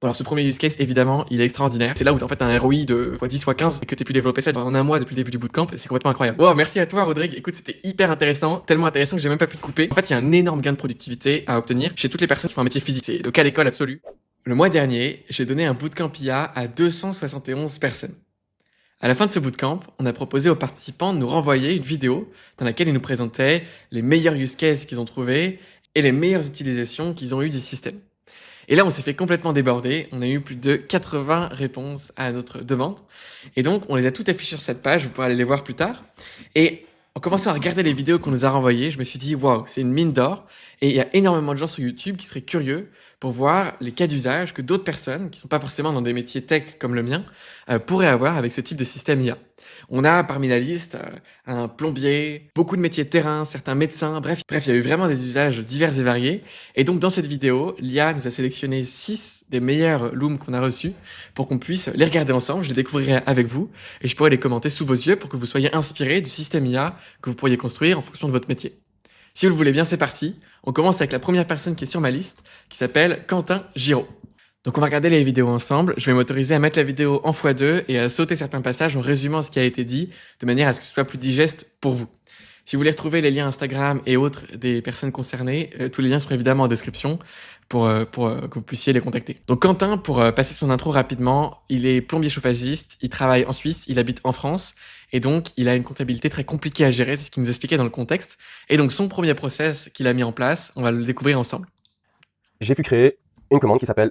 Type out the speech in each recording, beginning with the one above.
Bon, alors ce premier use case, évidemment, il est extraordinaire. C'est là où en fait t'as un ROI de x10, x15 et que t'aies pu développer ça en un mois depuis le début du bootcamp. C'est complètement incroyable. Wow, merci à toi, Rodrigue. Écoute, c'était hyper intéressant, tellement intéressant que j'ai même pas pu te couper. En fait, il y a un énorme gain de productivité à obtenir chez toutes les personnes qui font un métier physique. C'est le cas d'école absolu. Le mois dernier, j'ai donné un bootcamp IA à 271 personnes. À la fin de ce bootcamp, on a proposé aux participants de nous renvoyer une vidéo dans laquelle ils nous présentaient les meilleurs use cases qu'ils ont trouvés et les meilleures utilisations qu'ils ont eues du système. Et là, on s'est fait complètement déborder. On a eu plus de 80 réponses à notre demande. Et donc, on les a toutes affichées sur cette page. Vous pourrez aller les voir plus tard. Et en commençant à regarder les vidéos qu'on nous a renvoyées, je me suis dit, waouh, c'est une mine d'or. Et il y a énormément de gens sur YouTube qui seraient curieux pour voir les cas d'usage que d'autres personnes, qui sont pas forcément dans des métiers tech comme le mien, pourraient avoir avec ce type de système IA. On a parmi la liste un plombier, beaucoup de métiers de terrain, certains médecins, bref, il y a eu vraiment des usages divers et variés. Et donc dans cette vidéo, l'IA nous a sélectionné 6 des meilleurs looms qu'on a reçus pour qu'on puisse les regarder ensemble, je les découvrirai avec vous et je pourrai les commenter sous vos yeux pour que vous soyez inspirés du système IA que vous pourriez construire en fonction de votre métier. Si vous le voulez bien, c'est parti. On commence avec la première personne qui est sur ma liste, qui s'appelle Quentin Giraud. Donc on va regarder les vidéos ensemble. Je vais m'autoriser à mettre la vidéo en x2 et à sauter certains passages en résumant ce qui a été dit, de manière à ce que ce soit plus digeste pour vous. Si vous voulez retrouver les liens Instagram et autres des personnes concernées, tous les liens seront évidemment en description pour que vous puissiez les contacter. Donc Quentin, pour passer son intro rapidement, il est plombier chauffagiste, il travaille en Suisse, il habite en France, et donc il a une comptabilité très compliquée à gérer, c'est ce qu'il nous expliquait dans le contexte. Et donc son premier process qu'il a mis en place, on va le découvrir ensemble. J'ai pu créer une commande qui s'appelle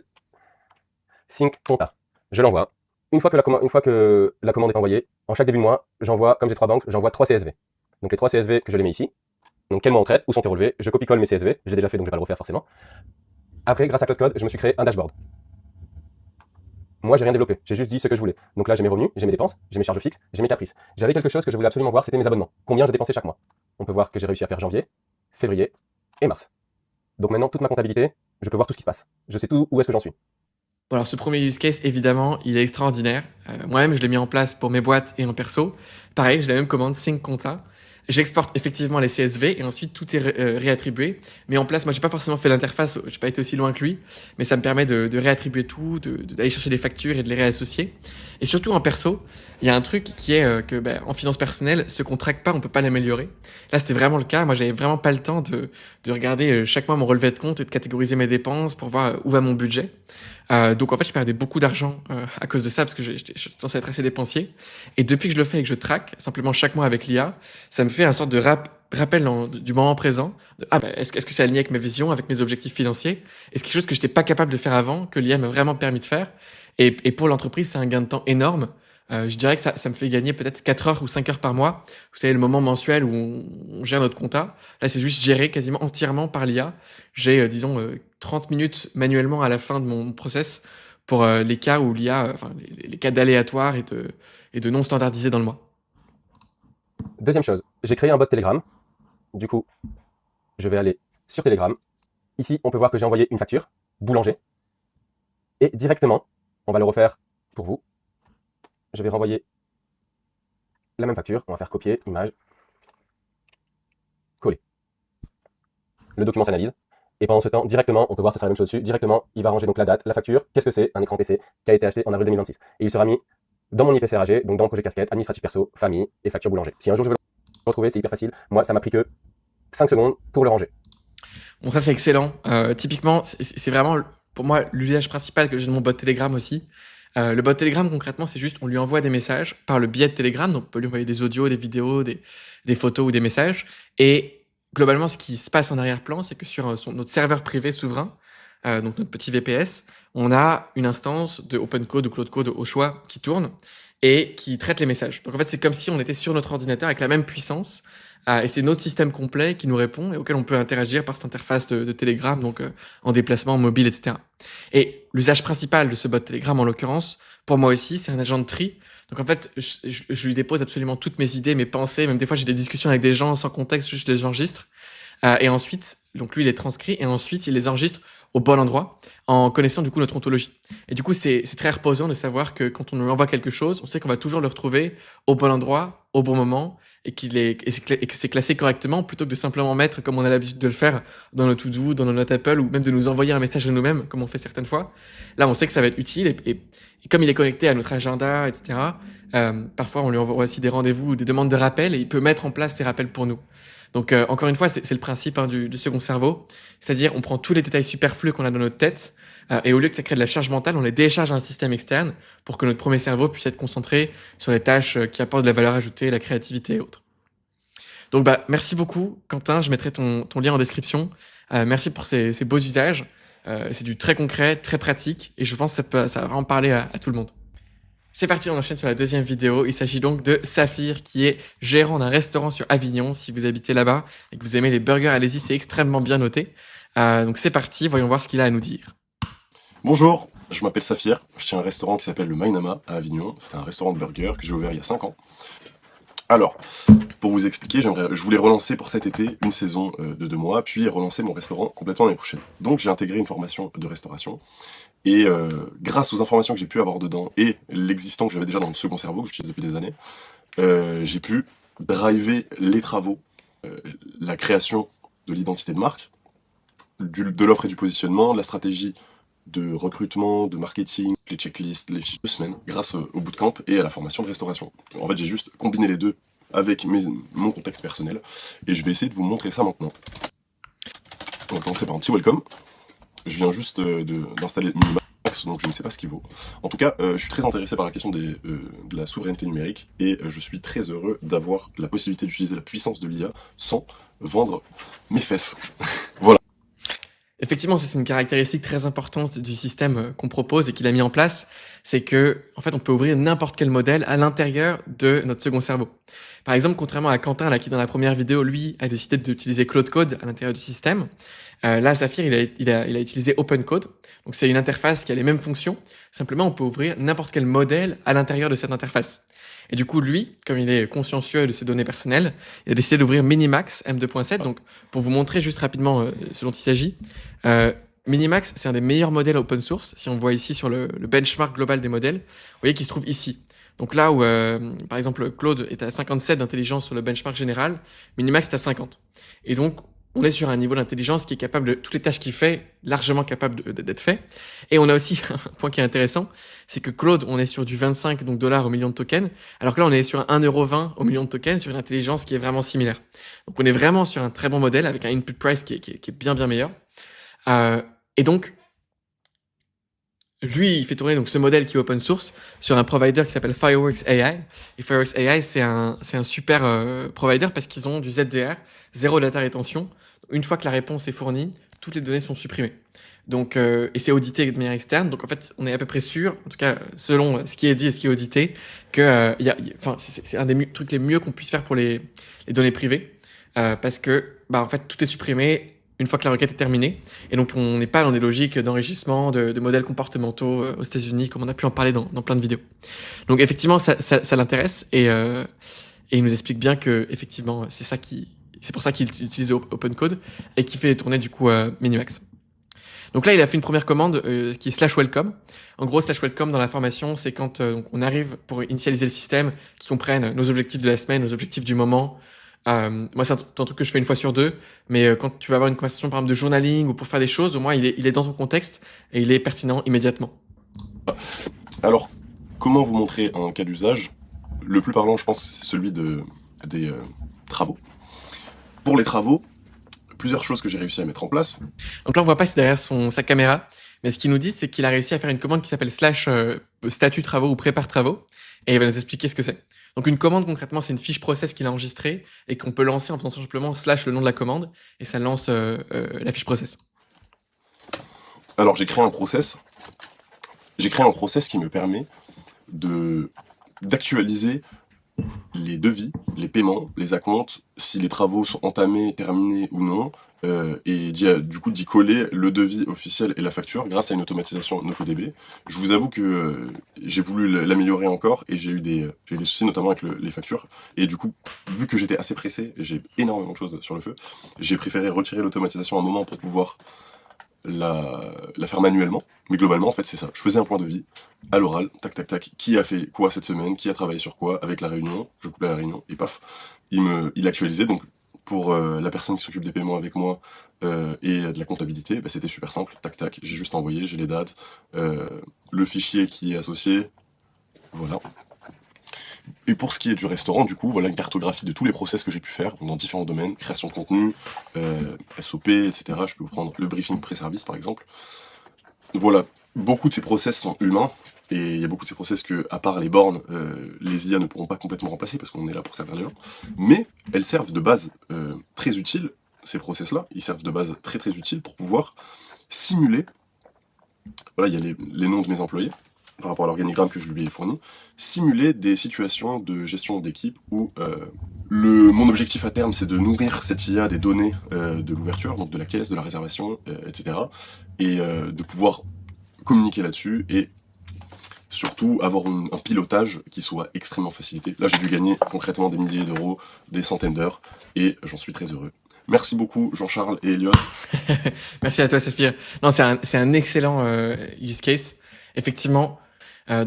Sync Compta. Je l'envoie. Une fois que la commande est envoyée, en chaque début de mois, j'envoie, comme j'ai 3 banques, j'envoie 3 CSV. Donc les 3 CSV que je les mets ici. Donc quel mois on traite, où sont-ils relevés, je copie-colle mes CSV, j'ai déjà fait donc je vais pas le refaire forcément. Après, grâce à Cloud Code, je me suis créé un dashboard. Moi, j'ai rien développé, j'ai juste dit ce que je voulais. Donc là, j'ai mes revenus, j'ai mes dépenses, j'ai mes charges fixes, j'ai mes caprices. J'avais quelque chose que je voulais absolument voir, c'était mes abonnements. Combien je dépensais chaque mois. On peut voir que j'ai réussi à faire janvier, février et mars. Donc maintenant, toute ma comptabilité, je peux voir tout ce qui se passe. Je sais tout où est-ce que j'en suis. Bon, alors ce premier use case, évidemment, il est extraordinaire. Moi-même, je l'ai mis en place pour mes boîtes et en perso. Pareil, j'ai la même commande, Sync Compta. J'exporte effectivement les CSV et ensuite tout est réattribué. Mais en place, moi, j'ai pas forcément fait l'interface, j'ai pas été aussi loin que lui, mais ça me permet de réattribuer tout, d'aller chercher des factures et de les réassocier. Et surtout en perso, il y a un truc qui est que en finance personnelle, ce qu'on traque pas, on peut pas l'améliorer. Là, c'était vraiment le cas. Moi, j'avais vraiment pas le temps de regarder chaque mois mon relevé de compte et de catégoriser mes dépenses pour voir où va mon budget. Donc en fait, je perdais beaucoup d'argent à cause de ça parce que je tendance à être assez dépensier. Et depuis que je le fais et que je traque simplement chaque mois avec l'IA, ça me fait un sorte de rappel du moment présent. Est-ce que c'est aligné avec mes visions, avec mes objectifs financiers? Et c'est quelque chose que je n'étais pas capable de faire avant, que l'IA m'a vraiment permis de faire. Et pour l'entreprise, c'est un gain de temps énorme. Je dirais que ça me fait gagner peut-être 4 heures ou 5 heures par mois. Vous savez, le moment mensuel où on gère notre compta. Là, c'est juste géré quasiment entièrement par l'IA. J'ai, disons, 30 minutes manuellement à la fin de mon process pour les cas où l'IA, les cas d'aléatoires et de non standardisés dans le mois. Deuxième chose, j'ai créé un bot Telegram. Du coup, je vais aller sur Telegram. Ici, on peut voir que j'ai envoyé une facture, boulanger. Et directement, on va le refaire pour vous. Je vais renvoyer la même facture. On va faire copier, image, coller. Le document s'analyse. Et pendant ce temps, directement, on peut voir, ça sera la même chose dessus. Directement, il va ranger donc la date, la facture. Qu'est-ce que c'est? Un écran PC qui a été acheté en avril 2026. Et il sera mis dans mon IPCRAG, donc dans mon projet casquette, administratif perso, famille et facture boulanger. Si un jour je veux le retrouver, c'est hyper facile. Moi, ça m'a pris que 5 secondes pour le ranger. Bon, ça c'est excellent. Typiquement, c'est vraiment pour moi l'usage principal que j'ai de mon bot Telegram aussi. Le bot Telegram, concrètement, c'est juste on lui envoie des messages par le biais de Telegram. Donc, on peut lui envoyer des audios, des vidéos, des photos ou des messages. Et globalement, ce qui se passe en arrière-plan, c'est que sur notre serveur privé souverain, donc notre petit VPS, on a une instance de OpenCode ou Cloud Code au choix qui tourne et qui traite les messages. Donc, en fait, c'est comme si on était sur notre ordinateur avec la même puissance. Et c'est notre système complet qui nous répond et auquel on peut interagir par cette interface de Telegram, donc en déplacement mobile, etc. Et l'usage principal de ce bot Telegram, en l'occurrence, pour moi aussi, c'est un agent de tri. Donc en fait, je lui dépose absolument toutes mes idées, mes pensées, même des fois j'ai des discussions avec des gens sans contexte, juste je les enregistre. Et ensuite, donc lui il les transcrit et ensuite il les enregistre au bon endroit en connaissant du coup notre ontologie. Et du coup, c'est très reposant de savoir que quand on lui envoie quelque chose, on sait qu'on va toujours le retrouver au bon endroit, au bon moment et que c'est classé correctement plutôt que de simplement mettre, comme on a l'habitude de le faire, dans nos to-do, dans nos notes Apple, ou même de nous envoyer un message de nous-mêmes, comme on fait certaines fois. Là, on sait que ça va être utile et comme il est connecté à notre agenda, etc., parfois on lui envoie aussi des rendez-vous ou des demandes de rappel et il peut mettre en place ces rappels pour nous. Donc, encore une fois, c'est le principe du second cerveau. C'est-à-dire, on prend tous les détails superflus qu'on a dans notre tête et au lieu que ça crée de la charge mentale, on les décharge à un système externe pour que notre premier cerveau puisse être concentré sur les tâches qui apportent de la valeur ajoutée, la créativité et autres. Donc, merci beaucoup, Quentin. Je mettrai ton lien en description. Merci pour ces beaux usages. C'est du très concret, très pratique et je pense que ça va vraiment parler à tout le monde. C'est parti, on enchaîne sur la deuxième vidéo. Il s'agit donc de Saphir, qui est gérant d'un restaurant sur Avignon. Si vous habitez là-bas et que vous aimez les burgers, allez-y, c'est extrêmement bien noté. Donc c'est parti, voyons voir ce qu'il a à nous dire. Bonjour, je m'appelle Saphir, je tiens un restaurant qui s'appelle le Mainama à Avignon. C'est un restaurant de burgers que j'ai ouvert il y a 5 ans. Alors, pour vous expliquer, je voulais relancer pour cet été une saison de 2 mois, puis relancer mon restaurant complètement l'année prochaine. Donc j'ai intégré une formation de restauration. Et grâce aux informations que j'ai pu avoir dedans et l'existant que j'avais déjà dans le second cerveau, que j'utilise depuis des années, j'ai pu driver les travaux, la création de l'identité de marque, de l'offre et du positionnement, de la stratégie de recrutement, de marketing, les checklists, les fiches de semaine, grâce au bootcamp et à la formation de restauration. En fait, j'ai juste combiné les deux avec mon contexte personnel et je vais essayer de vous montrer ça maintenant. On va commencer par un petit welcome. Je viens juste d'installer Minimax, donc je ne sais pas ce qu'il vaut. En tout cas, je suis très intéressé par la question de la souveraineté numérique et je suis très heureux d'avoir la possibilité d'utiliser la puissance de l'IA sans vendre mes fesses. Voilà. Effectivement, ça c'est une caractéristique très importante du système qu'on propose et qu'il a mis en place, c'est que en fait on peut ouvrir n'importe quel modèle à l'intérieur de notre second cerveau. Par exemple, contrairement à Quentin là qui dans la première vidéo lui a décidé d'utiliser Claude Code à l'intérieur du système, là Saphir il a utilisé Open Code. Donc c'est une interface qui a les mêmes fonctions. Simplement on peut ouvrir n'importe quel modèle à l'intérieur de cette interface. Et du coup, lui, comme il est consciencieux de ses données personnelles, il a décidé d'ouvrir Minimax M2.7. Donc, pour vous montrer juste rapidement ce dont il s'agit, Minimax, c'est un des meilleurs modèles open source. Si on voit ici sur le benchmark global des modèles, vous voyez qu'il se trouve ici. Donc là où, par exemple, Claude est à 57 d'intelligence sur le benchmark général, Minimax est à 50. Et donc, on est sur un niveau d'intelligence qui est capable de toutes les tâches qu'il fait, largement capable d'être fait. Et on a aussi un point qui est intéressant, c'est que Claude, on est sur du 25 donc dollars au million de tokens, alors que là on est sur un 1,20 € au million de tokens, sur une intelligence qui est vraiment similaire. Donc on est vraiment sur un très bon modèle avec un input price qui est bien meilleur. Et donc lui, il fait tourner donc ce modèle qui est open source sur un provider qui s'appelle Fireworks AI. Et Fireworks AI, c'est un super provider parce qu'ils ont du ZDR, zéro data rétention. Une fois que la réponse est fournie, toutes les données sont supprimées. Donc, et c'est audité de manière externe. Donc en fait, on est à peu près sûr, en tout cas selon ce qui est dit et ce qui est audité, que c'est un des trucs les mieux qu'on puisse faire pour les données privées, parce que en fait tout est supprimé une fois que la requête est terminée. Et donc, on n'est pas dans des logiques d'enrichissement, de modèles comportementaux aux États-Unis, comme on a pu en parler dans plein de vidéos. Donc, effectivement, ça l'intéresse et il nous explique bien que, effectivement, c'est pour ça qu'il utilise Open Code et qu'il fait tourner, du coup, Minimax. Donc là, il a fait une première commande qui est /welcome. En gros, /welcome dans la formation, c'est quand on arrive pour initialiser le système, qui comprenne nos objectifs de la semaine, nos objectifs du moment. Moi, c'est un truc que je fais une fois sur deux, mais quand tu vas avoir une conversation, par exemple, de journaling ou pour faire des choses, au moins, il est dans ton contexte et il est pertinent immédiatement. Alors, comment vous montrer un cas d'usage? Le plus parlant, je pense, c'est celui des travaux. Pour les travaux, plusieurs choses que j'ai réussi à mettre en place. Donc là, on voit pas c'est derrière sa caméra, mais ce qu'il nous dit, c'est qu'il a réussi à faire une commande qui s'appelle /statut travaux ou prépare travaux, et il va nous expliquer ce que c'est. Donc une commande, concrètement, c'est une fiche process qu'il a enregistrée et qu'on peut lancer en faisant simplement / le nom de la commande, et ça lance la fiche process. Alors j'ai créé un process qui me permet d'actualiser les devis, les paiements, les acomptes, si les travaux sont entamés, terminés ou non, et du coup d'y coller le devis officiel et la facture grâce à une automatisation NocoDB. Je vous avoue que j'ai voulu l'améliorer encore et j'ai eu des soucis notamment avec les factures. Et du coup, vu que j'étais assez pressé, et j'ai énormément de choses sur le feu, j'ai préféré retirer l'automatisation un moment pour pouvoir la faire manuellement, mais globalement en fait c'est ça, je faisais un point de vie à l'oral, tac tac tac, qui a fait quoi cette semaine, qui a travaillé sur quoi, avec la réunion, je couplais la réunion et paf, il actualisait. Donc pour la personne qui s'occupe des paiements avec moi et de la comptabilité, bah, c'était super simple, tac tac, j'ai juste envoyé, j'ai les dates, le fichier qui est associé, voilà. Et pour ce qui est du restaurant, du coup, voilà une cartographie de tous les process que j'ai pu faire dans différents domaines, création de contenu, SOP, etc. Je peux vous prendre le briefing pré-service par exemple. Voilà, beaucoup de ces process sont humains, et il y a beaucoup de ces process que, à part les bornes, les IA ne pourront pas complètement remplacer parce qu'on est là pour servir les gens. Mais elles servent de base très utile, ces process-là, ils servent de base très très utile pour pouvoir simuler. Voilà, il y a les noms de mes employés par rapport à l'organigramme que je lui ai fourni, simuler des situations de gestion d'équipe où mon objectif à terme c'est de nourrir cette IA des données de l'ouverture, donc de la caisse, de la réservation, etc. Et de pouvoir communiquer là-dessus et surtout avoir un pilotage qui soit extrêmement facilité. Là j'ai dû gagner concrètement des milliers d'euros, des centaines d'heures et j'en suis très heureux. Merci beaucoup Jean-Charles et Elliot. Merci à toi, Saphir. Non, c'est un excellent use case. Effectivement,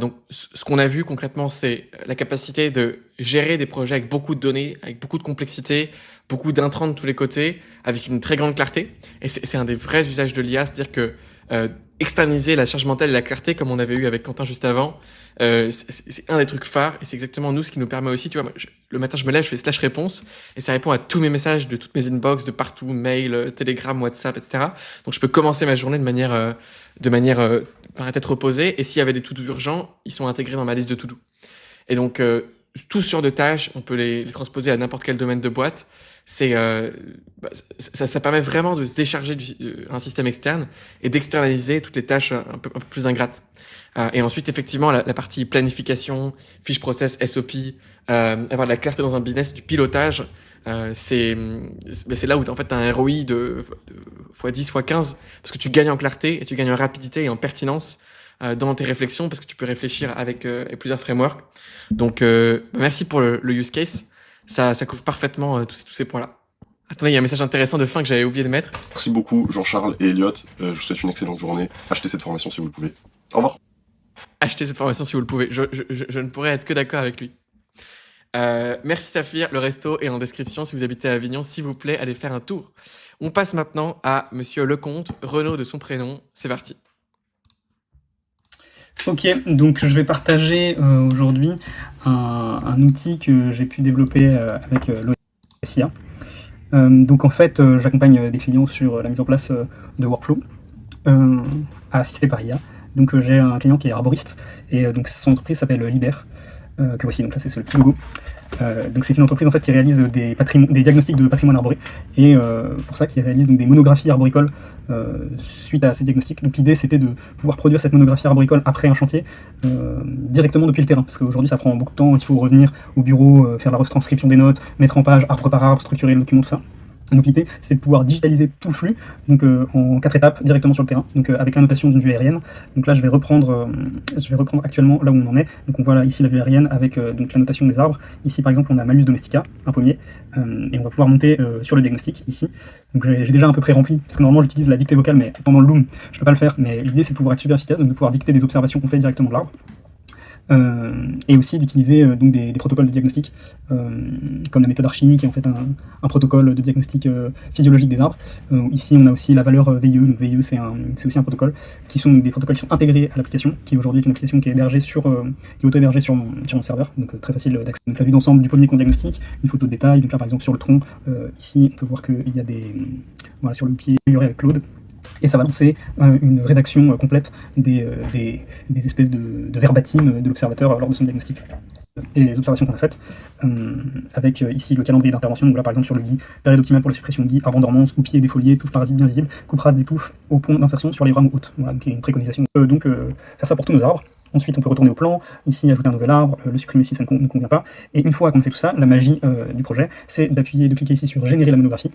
donc ce qu'on a vu concrètement, c'est la capacité de gérer des projets avec beaucoup de données, avec beaucoup de complexité, beaucoup d'intrants de tous les côtés, avec une très grande clarté. Et c'est un des vrais usages de l'IA, c'est-à-dire que externaliser la charge mentale et la clarté, comme on avait eu avec Quentin juste avant, c'est un des trucs phares, et c'est exactement nous ce qui nous permet aussi, tu vois, le matin je me lève, je fais slash réponse, et ça répond à tous mes messages de toutes mes inbox, de partout, mail, Telegram, WhatsApp, etc. Donc je peux commencer ma journée de manière à tête reposée, et s'il y avait des to-do urgents, ils sont intégrés dans ma liste de to-do. Et donc tout ce genre de tâches, on peut les transposer à n'importe quel domaine de boîte. Ça permet vraiment de se décharger un système externe et d'externaliser toutes les tâches un peu plus ingrates. Et ensuite, effectivement, la partie planification, fiche process, SOP, avoir de la clarté dans un business, du pilotage, c'est là où en fait, tu as un ROI de x10, x15, parce que tu gagnes en clarté et tu gagnes en rapidité et en pertinence dans tes réflexions, parce que tu peux réfléchir avec plusieurs frameworks. Donc, merci pour le use case. Ça couvre parfaitement tous ces points-là. Attendez, il y a un message intéressant de fin que j'avais oublié de mettre. Merci beaucoup Jean-Charles et Elliot. Je vous souhaite une excellente journée. Achetez cette formation si vous le pouvez. Au revoir. Achetez cette formation si vous le pouvez. Je ne pourrais être que d'accord avec lui. Merci Saphir. Le resto est en description. Si vous habitez à Avignon, s'il vous plaît, allez faire un tour. On passe maintenant à Monsieur Lecomte, Renaud de son prénom. C'est parti. Ok, donc je vais partager aujourd'hui un outil que j'ai pu développer avec l'OSIA. Donc en fait, j'accompagne des clients sur la mise en place de workflow assisté par IA. Donc j'ai un client qui est arboriste et donc son entreprise s'appelle Liber, que voici, donc là c'est ce petit logo. Donc c'est une entreprise en fait qui réalise des diagnostics de patrimoine arboré et pour ça qui réalise donc des monographies arboricoles suite à ces diagnostics. Donc l'idée c'était de pouvoir produire cette monographie arboricole après un chantier directement depuis le terrain, parce qu'aujourd'hui ça prend beaucoup de temps, il faut revenir au bureau, faire la retranscription des notes, mettre en page arbre par arbre, structurer le document, tout ça. Donc l'idée c'est de pouvoir digitaliser tout le flux donc en 4 étapes directement sur le terrain, donc avec la notation d'une vue aérienne. Donc là je vais reprendre actuellement là où on en est. Donc on voit là ici la vue aérienne avec donc la notation des arbres. Ici par exemple on a Malus domestica, un pommier, et on va pouvoir monter sur le diagnostic ici. Donc j'ai déjà à peu près rempli, parce que normalement j'utilise la dictée vocale, mais pendant le Loom je peux pas le faire, mais l'idée c'est de pouvoir être super efficace, donc de pouvoir dicter des observations qu'on fait directement de l'arbre. Et aussi d'utiliser donc des protocoles de diagnostic comme la méthode Archie, qui est en fait un protocole de diagnostic physiologique des arbres. Ici on a aussi la valeur VIE, donc VIE c'est aussi un protocole qui sont des protocoles qui sont intégrés à l'application, qui aujourd'hui est une application qui est hébergée qui est auto-hébergée sur mon serveur, donc très facile d'accès. Donc la vue d'ensemble du pommier qu'on diagnostique, une photo de détail, donc là par exemple sur le tronc, ici on peut voir qu'il y a voilà, sur le pied amélioré avec Claude. Et ça va lancer une rédaction complète des espèces de verbatim de l'observateur lors de son diagnostic. Et les observations qu'on a faites, avec ici le calendrier d'intervention. Donc là par exemple sur le gui, période optimale pour la suppression de gui, arbre en dormance, ou pied défolié, touffes parasites bien visibles, coupe rase des touffes au point d'insertion sur les rameaux hautes. Voilà, donc il y a une préconisation. Faire ça pour tous nos arbres. Ensuite, on peut retourner au plan, ici ajouter un nouvel arbre, le supprimer si ça ne convient pas. Et une fois qu'on a fait tout ça, la magie du projet, c'est de cliquer ici sur générer la monographie.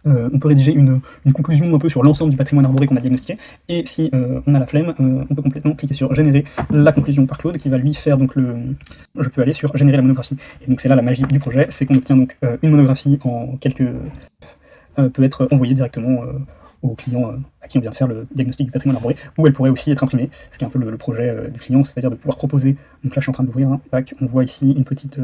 On peut rédiger une conclusion un peu sur l'ensemble du patrimoine arboré qu'on a diagnostiqué. Et si on a la flemme, on peut complètement cliquer sur générer la conclusion par Claude, qui va lui faire donc je peux aller sur générer la monographie. Et donc c'est là la magie du projet, c'est qu'on obtient donc une monographie en peut être envoyée directement au client à qui on vient de faire le diagnostic du patrimoine arboré, ou elle pourrait aussi être imprimée, ce qui est un peu le projet du client, c'est-à-dire de pouvoir proposer, donc là je suis en train de l'ouvrir, on voit ici une petite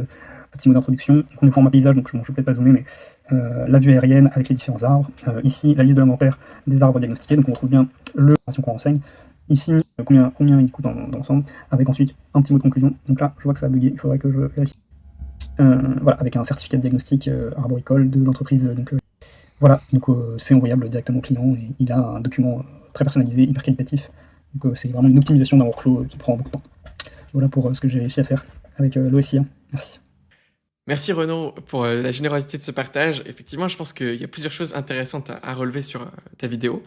petit mot d'introduction. Donc on est au format paysage, donc je ne vais peut-être pas zoomer, mais la vue aérienne avec les différents arbres. Ici, la liste de l'inventaire des arbres diagnostiqués, donc on retrouve bien le qu'on renseigne. Ici, combien il coûte dans l'ensemble, avec ensuite un petit mot de conclusion. Donc là, je vois que ça a bugué, il faudrait que je vérifie. Voilà, avec un certificat de diagnostic arboricole de l'entreprise. Voilà, donc c'est envoyable directement au client et il a un document très personnalisé, hyper qualitatif. Donc c'est vraiment une optimisation d'un workflow qui prend beaucoup de temps. Voilà pour ce que j'ai réussi à faire avec l'OSIA. Merci. Merci Renaud pour la générosité de ce partage. Effectivement, je pense qu'il y a plusieurs choses intéressantes à relever sur ta vidéo.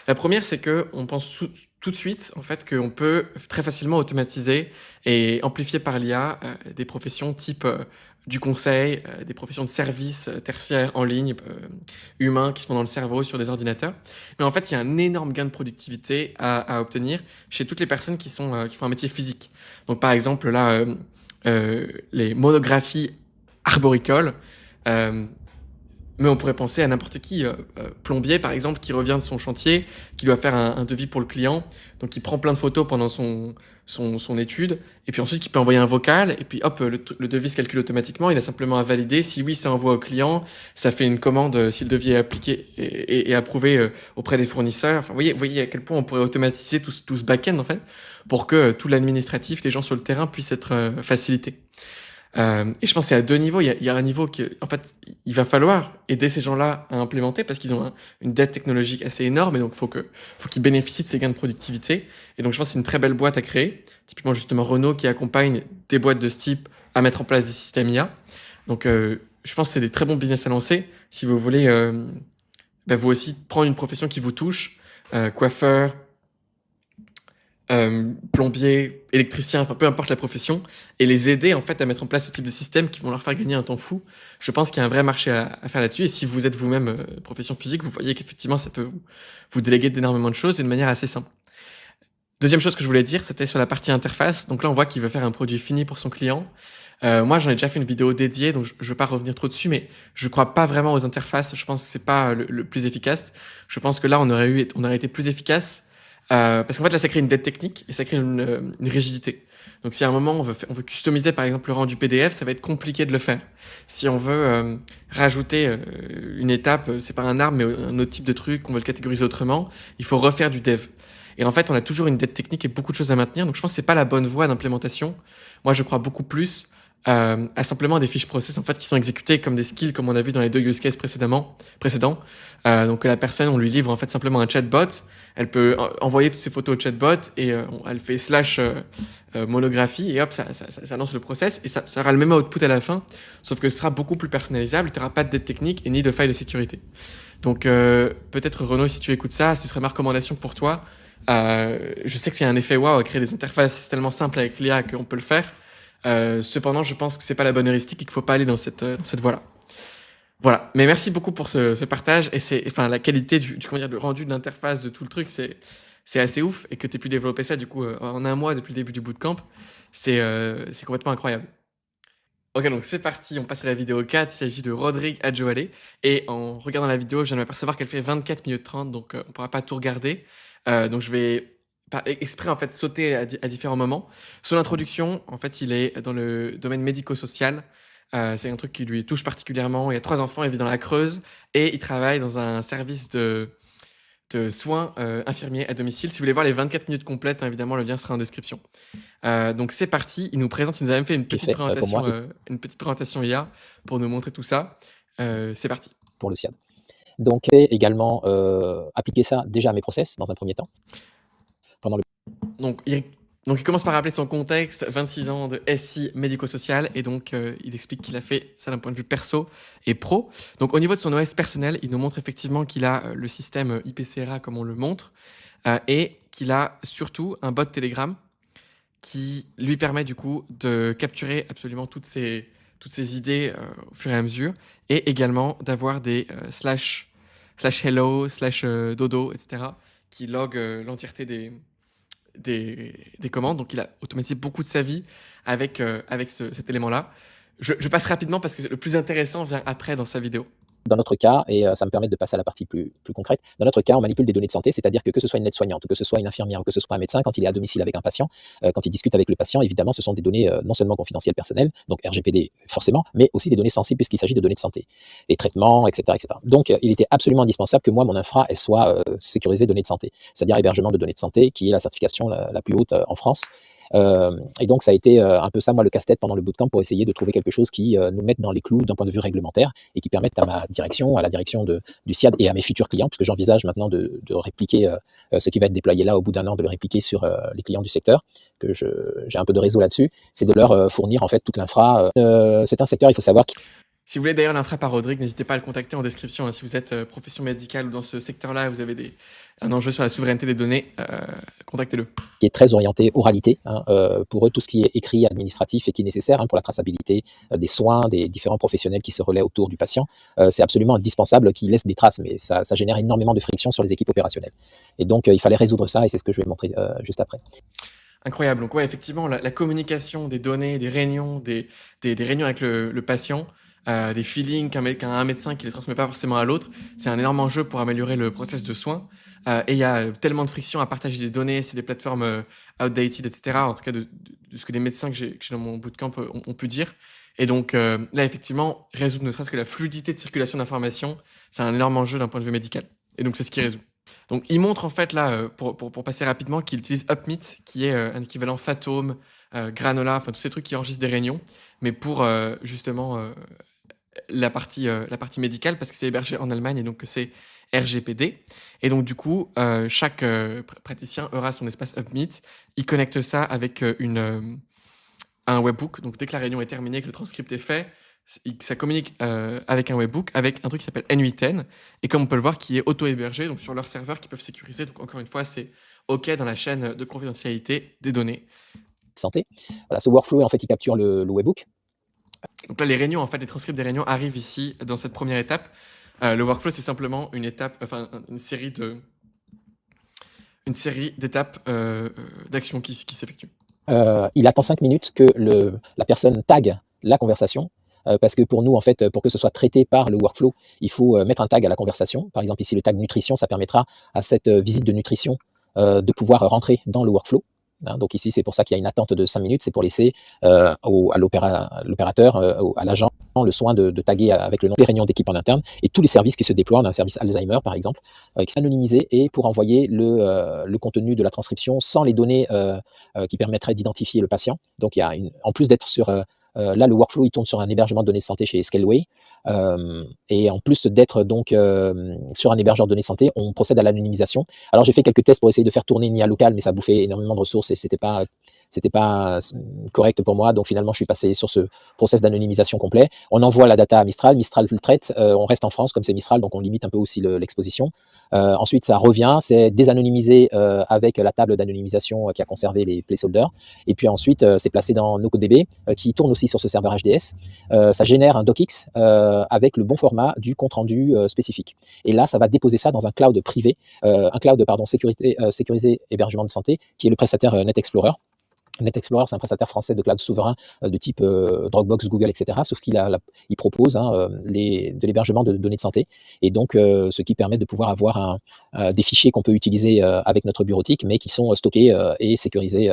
La première, c'est que on pense tout de suite en fait qu'on peut très facilement automatiser et amplifier par l'IA des professions type du conseil, des professions de services tertiaires en ligne, humains qui se font dans le cerveau sur des ordinateurs. Mais en fait, il y a un énorme gain de productivité à obtenir chez toutes les personnes qui font un métier physique. Donc par exemple là, les monographies arboricoles, mais on pourrait penser à n'importe qui, plombier par exemple, qui revient de son chantier, qui doit faire un devis pour le client, donc il prend plein de photos pendant son étude, et puis ensuite il peut envoyer un vocal, et puis hop, le devis se calcule automatiquement, il a simplement à valider, si oui ça envoie au client, ça fait une commande si le devis est appliqué et approuvé auprès des fournisseurs. Enfin, vous voyez à quel point on pourrait automatiser tout ce back-end en fait, pour que tout l'administratif, les gens sur le terrain puissent être facilités. Et je pense qu'il y a deux niveaux. Il y a un niveau qui, en fait, il va falloir aider ces gens-là à implémenter parce qu'ils ont une dette technologique assez énorme et donc faut qu'ils bénéficient de ces gains de productivité. Et donc je pense que c'est une très belle boîte à créer. Typiquement justement Renault qui accompagne des boîtes de ce type à mettre en place des systèmes IA. Donc je pense que c'est des très bons business à lancer si vous voulez vous aussi prendre une profession qui vous touche, coiffeur, plombier, électricien, enfin peu importe la profession, et les aider en fait à mettre en place ce type de système qui vont leur faire gagner un temps fou. Je pense qu'il y a un vrai marché à faire là-dessus, et si vous êtes vous-même profession physique, vous voyez qu'effectivement ça peut vous déléguer d'énormément de choses d'une manière assez simple. Deuxième chose que je voulais dire, c'était sur la partie interface. Donc là on voit qu'il veut faire un produit fini pour son client. Moi j'en ai déjà fait une vidéo dédiée, donc je ne vais pas revenir trop dessus, mais je crois pas vraiment aux interfaces. Je pense que c'est pas le plus efficace. Je pense que là on aurait été plus efficace. Parce qu'en fait là ça crée une dette technique et ça crée une rigidité. Donc si à un moment on veut customiser par exemple le rendu PDF, ça va être compliqué de le faire. Si on veut rajouter une étape, c'est pas un arbre mais un autre type de truc, on veut le catégoriser autrement, il faut refaire du dev. Et en fait on a toujours une dette technique et beaucoup de choses à maintenir, donc je pense que c'est pas la bonne voie d'implémentation. Moi je crois beaucoup plus à simplement des fiches process en fait qui sont exécutées comme des skills comme on a vu dans les deux use cases précédents. Donc la personne on lui livre en fait simplement un chatbot. Elle peut envoyer toutes ses photos au chatbot et elle fait / monographie et hop, ça lance le process et ça aura le même output à la fin, sauf que ce sera beaucoup plus personnalisable, tu n'auras pas de dette technique et ni de faille de sécurité. Donc peut-être Renaud, si tu écoutes ça, ce serait ma recommandation pour toi. Je sais que c'est un effet waouh à créer des interfaces, c'est tellement simple avec l'IA qu'on peut le faire. Cependant, je pense que c'est pas la bonne heuristique et qu'il faut pas aller dans cette voie-là. Voilà, mais merci beaucoup pour ce partage et la qualité du rendu de l'interface de tout le truc, c'est assez ouf et que tu aies pu développer ça du coup en un mois depuis le début du bootcamp, c'est complètement incroyable. Ok, donc c'est parti, on passe à la vidéo 4, il s'agit de Rodrigue Adjoale et en regardant la vidéo, je viens de m'apercevoir qu'elle fait 24 minutes 30, donc on pourra pas tout regarder. Donc je vais exprès en fait sauter à différents moments. Son introduction, en fait, il est dans le domaine médico-social. C'est un truc qui lui touche particulièrement. Il a 3 enfants, il vit dans la Creuse et il travaille dans un service de soins infirmiers à domicile. Si vous voulez voir les 24 minutes complètes, hein, évidemment, le lien sera en description. Donc c'est parti. Il nous a même fait une petite présentation IA pour nous montrer tout ça. C'est parti. Pour le SIAD. Donc également appliquer ça déjà à mes process dans un premier temps. Donc il commence par rappeler son contexte, 26 ans de SI médico-social, et donc il explique qu'il a fait ça d'un point de vue perso et pro. Donc au niveau de son OS personnel, il nous montre effectivement qu'il a le système IPCRA comme on le montre, et qu'il a surtout un bot Telegram qui lui permet du coup de capturer absolument toutes ces idées au fur et à mesure, et également d'avoir des /hello, /dodo, etc. qui loguent l'entièreté des commandes. Donc il a automatisé beaucoup de sa vie avec cet élément-là. Je passe rapidement parce que le plus intéressant vient après dans sa vidéo. Dans notre cas, et ça me permet de passer à la partie plus concrète, dans notre cas, on manipule des données de santé, c'est-à-dire que ce soit une aide-soignante, ou que ce soit une infirmière, ou que ce soit un médecin, quand il est à domicile avec un patient, quand il discute avec le patient, évidemment, ce sont des données non seulement confidentielles personnelles, donc RGPD forcément, mais aussi des données sensibles puisqu'il s'agit de données de santé, les traitements, etc. etc. Donc, il était absolument indispensable que moi, mon infra, elle soit sécurisée données de santé, c'est-à-dire hébergement de données de santé, qui est la certification la plus haute en France. Et donc, ça a été un peu ça, moi, le casse-tête pendant le bootcamp pour essayer de trouver quelque chose qui nous mette dans les clous d'un point de vue réglementaire et qui permette à ma direction, à la direction du SIAD et à mes futurs clients, puisque j'envisage maintenant de répliquer ce qui va être déployé là au bout d'un an, de le répliquer sur les clients du secteur, que j'ai un peu de réseau là-dessus, c'est de leur fournir en fait toute l'infra. C'est un secteur, il faut savoir, Si vous voulez d'ailleurs l'infra par Rodrigue, n'hésitez pas à le contacter en description, hein. Si vous êtes profession médicale ou dans ce secteur-là, vous avez un enjeu sur la souveraineté des données, contactez-le. qui est très orienté oralité. Pour eux, tout ce qui est écrit, administratif et qui est nécessaire pour la traçabilité des soins, des différents professionnels qui se relaient autour du patient, c'est absolument indispensable qu'ils laissent des traces, mais ça génère énormément de friction sur les équipes opérationnelles. Et donc, il fallait résoudre ça, et c'est ce que je vais montrer juste après. Incroyable. Donc ouais, effectivement, la communication des données, des réunions, des réunions avec le patient, des feelings qu'un médecin qui les transmet pas forcément à l'autre, c'est un énorme enjeu pour améliorer le process de soins. Et il y a tellement de friction à partager des données, c'est des plateformes outdated, etc. En tout cas, de ce que les médecins que j'ai dans mon bootcamp ont pu dire. Et donc là, effectivement, résoudre ne serait-ce que la fluidité de circulation d'informations, c'est un énorme enjeu d'un point de vue médical. Et donc, c'est ce qui résout. Donc, il montre en fait là, pour passer rapidement, qu'il utilise UpMeet, qui est un équivalent Fatome, Granola, enfin tous ces trucs qui enregistrent des réunions, mais pour justement la partie médicale, parce que c'est hébergé en Allemagne et donc que c'est RGPD. Et donc du coup, chaque praticien aura son espace UpMeet. Il connecte ça avec un webbook. Donc dès que la réunion est terminée, que le transcript est fait, ça communique avec un webbook, avec un truc qui s'appelle N8N, et comme on peut le voir, qui est auto-hébergé, donc sur leur serveur, qui peuvent sécuriser. Donc encore une fois, c'est OK dans la chaîne de confidentialité des données. Santé. Voilà, ce workflow, en fait, il capture le webbook. Donc là, les réunions, en fait, les transcripts des réunions arrivent ici, dans cette première étape. Le workflow, c'est simplement une série d'étapes d'actions qui s'effectuent. Il attend 5 minutes que la personne tag la conversation, parce que pour nous, en fait, pour que ce soit traité par le workflow, il faut mettre un tag à la conversation. Par exemple, ici, le tag nutrition, ça permettra à cette visite de nutrition de pouvoir rentrer dans le workflow. Donc ici, c'est pour ça qu'il y a une attente de 5 minutes, c'est pour laisser à l'opérateur, à l'agent, le soin de taguer avec le nom des réunions d'équipe en interne et tous les services qui se déploient. On a un service Alzheimer, par exemple, qui est anonymisé et pour envoyer le contenu de la transcription sans les données qui permettraient d'identifier le patient. Donc, il y a en plus d'être sur... là, le workflow, il tourne sur un hébergement de données de santé chez Scaleway. Et en plus d'être donc sur un hébergeur de données santé, on procède à l'anonymisation. Alors j'ai fait quelques tests pour essayer de faire tourner NIA local, mais ça bouffait énormément de ressources et c'était pas correct pour moi. Donc finalement, je suis passé sur ce process d'anonymisation complet. On envoie la data à Mistral. Mistral le traite. On reste en France, comme c'est Mistral, donc on limite un peu aussi l'exposition. Ensuite, ça revient, c'est désanonymisé avec la table d'anonymisation qui a conservé les placeholders. Et puis ensuite, c'est placé dans NoCodeDB, qui tourne aussi sur ce serveur HDS. Ça génère un docx avec le bon format du compte-rendu spécifique. Et là, ça va déposer ça dans un cloud privé, sécurisé hébergement de santé, qui est le prestataire NetExplorer. NetExplorer, c'est un prestataire français de cloud souverain de type Dropbox, Google, etc. Sauf qu'il propose de l'hébergement de données de santé. Et donc, ce qui permet de pouvoir avoir des fichiers qu'on peut utiliser avec notre bureautique, mais qui sont stockés et sécurisés.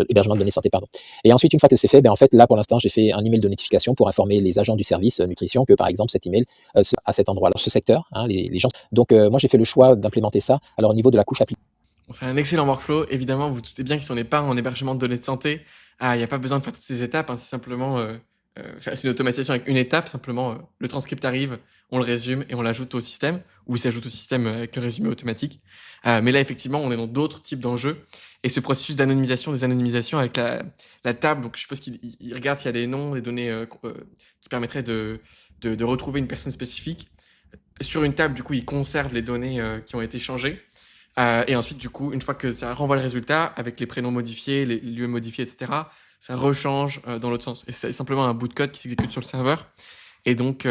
Hébergement de données de santé, pardon. Et ensuite, une fois que c'est fait, en fait, là, pour l'instant, j'ai fait un email de notification pour informer les agents du service nutrition que, par exemple, cet email à cet endroit, alors ce secteur, les gens. Donc, moi, j'ai fait le choix d'implémenter ça. Alors, au niveau de la couche applicative, C'est un excellent workflow. Évidemment, vous vous doutez bien que si on n'est pas en hébergement de données de santé, il n'y a pas besoin de faire toutes ces étapes. C'est simplement c'est une automatisation avec une étape. Simplement, le transcript arrive, on le résume et on l'ajoute au système, ou il s'ajoute au système avec le résumé automatique. Mais là, effectivement, on est dans d'autres types d'enjeux. Et ce processus d'anonymisation, des anonymisations avec la table, donc je suppose qu'il regarde s'il y a des noms, des données qui permettraient de retrouver une personne spécifique. Sur une table, du coup, il conserve les données qui ont été changées. Et ensuite, du coup, une fois que ça renvoie le résultat, avec les prénoms modifiés, les lieux modifiés, etc., ça rechange dans l'autre sens. Et c'est simplement un bout de code qui s'exécute sur le serveur. Et donc,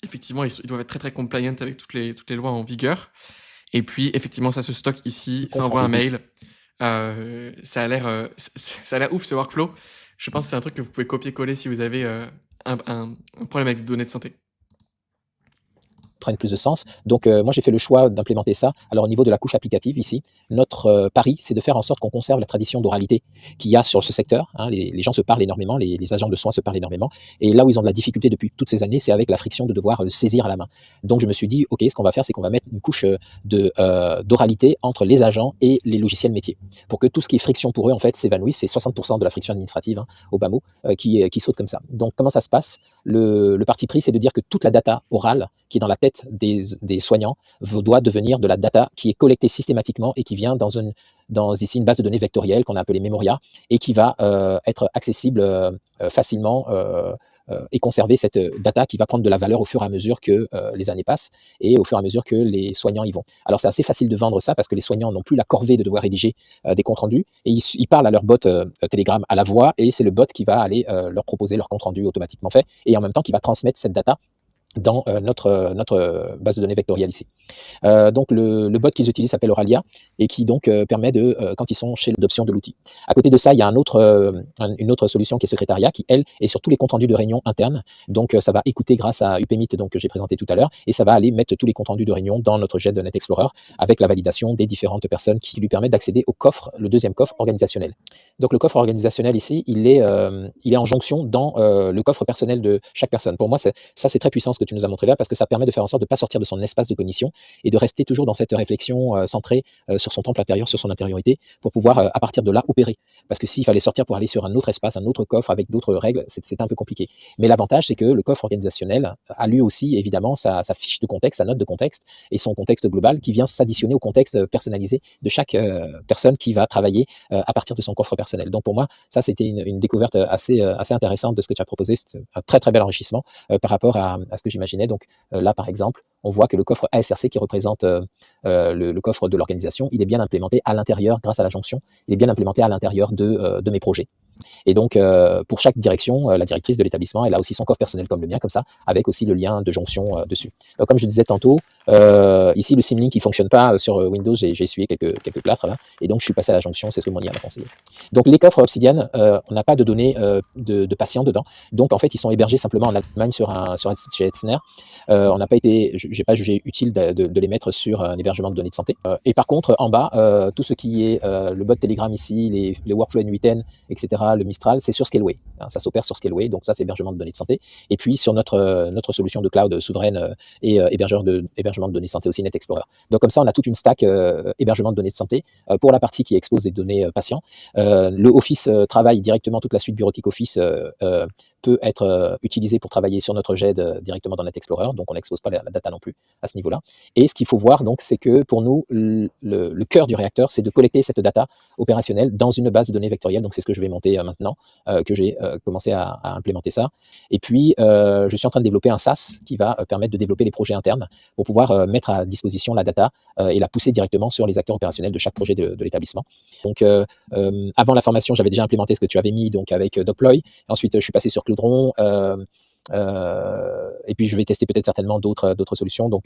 effectivement, ils doivent être très, très compliant avec toutes les lois en vigueur. Et puis, effectivement, ça se stocke ici, ça envoie un mail. Ça a l'air ouf, ce workflow. Je pense que c'est un truc que vous pouvez copier-coller si vous avez un problème avec des données de santé. prennent plus de sens. Donc moi j'ai fait le choix d'implémenter ça. Alors au niveau de la couche applicative ici, notre pari c'est de faire en sorte qu'on conserve la tradition d'oralité qu'il y a sur ce secteur. Hein. Les gens se parlent énormément, les agents de soins se parlent énormément. Et là où ils ont de la difficulté depuis toutes ces années, c'est avec la friction de devoir le saisir à la main. Donc je me suis dit, ok, ce qu'on va faire, c'est qu'on va mettre une couche d'oralité entre les agents et les logiciels métiers, pour que tout ce qui est friction pour eux en fait s'évanouisse. C'est 60% de la friction administrative hein, au bas mot qui saute comme ça. Donc comment ça se passe? Le parti pris, c'est de dire que toute la data orale qui est dans la tête des soignants doit devenir de la data qui est collectée systématiquement et qui vient dans ici une base de données vectorielle qu'on a appelée Memoria et qui va être accessible facilement et conserver cette data qui va prendre de la valeur au fur et à mesure que les années passent et au fur et à mesure que les soignants y vont. Alors c'est assez facile de vendre ça parce que les soignants n'ont plus la corvée de devoir rédiger des comptes rendus et ils parlent à leur bot Telegram à la voix et c'est le bot qui va aller leur proposer leur compte rendu automatiquement fait et en même temps qui va transmettre cette data dans notre base de données vectorielle ici. Donc le bot qu'ils utilisent s'appelle Auralia et qui donc permet de, quand ils sont chez l'adoption de l'outil. À côté de ça, il y a une autre solution qui est Secrétariat qui, elle, est sur tous les comptes rendus de réunion internes. Donc ça va écouter grâce à UPmeet donc, que j'ai présenté tout à l'heure et ça va aller mettre tous les comptes rendus de réunion dans notre jet de Net Explorer avec la validation des différentes personnes qui lui permettent d'accéder au coffre, le deuxième coffre organisationnel. Donc le coffre organisationnel ici, il est en jonction dans le coffre personnel de chaque personne. Pour moi, c'est très puissant ce que tu nous as montré là parce que ça permet de faire en sorte de ne pas sortir de son espace de cognition et de rester toujours dans cette réflexion centrée sur son temple intérieur, sur son intériorité, pour pouvoir à partir de là opérer. Parce que s'il fallait sortir pour aller sur un autre espace, un autre coffre avec d'autres règles, c'est un peu compliqué. Mais l'avantage, c'est que le coffre organisationnel a lui aussi évidemment sa fiche de contexte, sa note de contexte et son contexte global qui vient s'additionner au contexte personnalisé de chaque personne qui va travailler à partir de son coffre personnel. Donc pour moi, ça c'était une découverte assez intéressante de ce que tu as proposé. C'est un très très bel enrichissement par rapport à ce que j'imaginais. Donc là par exemple, on voit que le coffre ASRC qui représente le coffre de l'organisation, il est bien implémenté à l'intérieur, grâce à la jonction, il est bien implémenté à l'intérieur de mes projets. Et donc, pour chaque direction, la directrice de l'établissement, elle a aussi son coffre personnel comme le mien, comme ça, avec aussi le lien de jonction dessus. Donc, comme je disais tantôt, ici, le Symlink, il ne fonctionne pas sur Windows, j'ai essuyé quelques plâtres, là, et donc je suis passé à la jonction, c'est ce que mon IA m'a conseillé. Donc, les coffres Obsidian, on n'a pas de données de patients dedans, donc en fait, ils sont hébergés simplement en Allemagne chez Hetzner. On n'a pas été, j'ai pas jugé utile de les mettre sur un hébergement de données de santé. Et par contre, en bas, tout ce qui est le bot Telegram ici, les workflows N8N, etc., le Mistral, c'est sur Scaleway. Hein, ça s'opère sur Scaleway, donc ça, c'est hébergement de données de santé. Et puis, sur notre solution de cloud souveraine et hébergement de données de santé aussi, Net Explorer. Donc, comme ça, on a toute une stack hébergement de données de santé pour la partie qui expose des données patients. Le Office travaille directement, toute la suite bureautique Office peut être utilisé pour travailler sur notre jet directement dans Net Explorer, donc on n'expose pas la data non plus à ce niveau-là. Et ce qu'il faut voir, donc, c'est que pour nous, le cœur du réacteur, c'est de collecter cette data opérationnelle dans une base de données vectorielle, donc c'est ce que je vais monter maintenant, que j'ai commencé à implémenter ça. Et puis, je suis en train de développer un SaaS qui va permettre de développer les projets internes pour pouvoir mettre à disposition la data et la pousser directement sur les acteurs opérationnels de chaque projet de l'établissement. Donc, avant la formation, j'avais déjà implémenté ce que tu avais mis donc avec Deploy. Ensuite, je suis passé sur Cloudron. Et puis je vais tester peut-être certainement d'autres solutions donc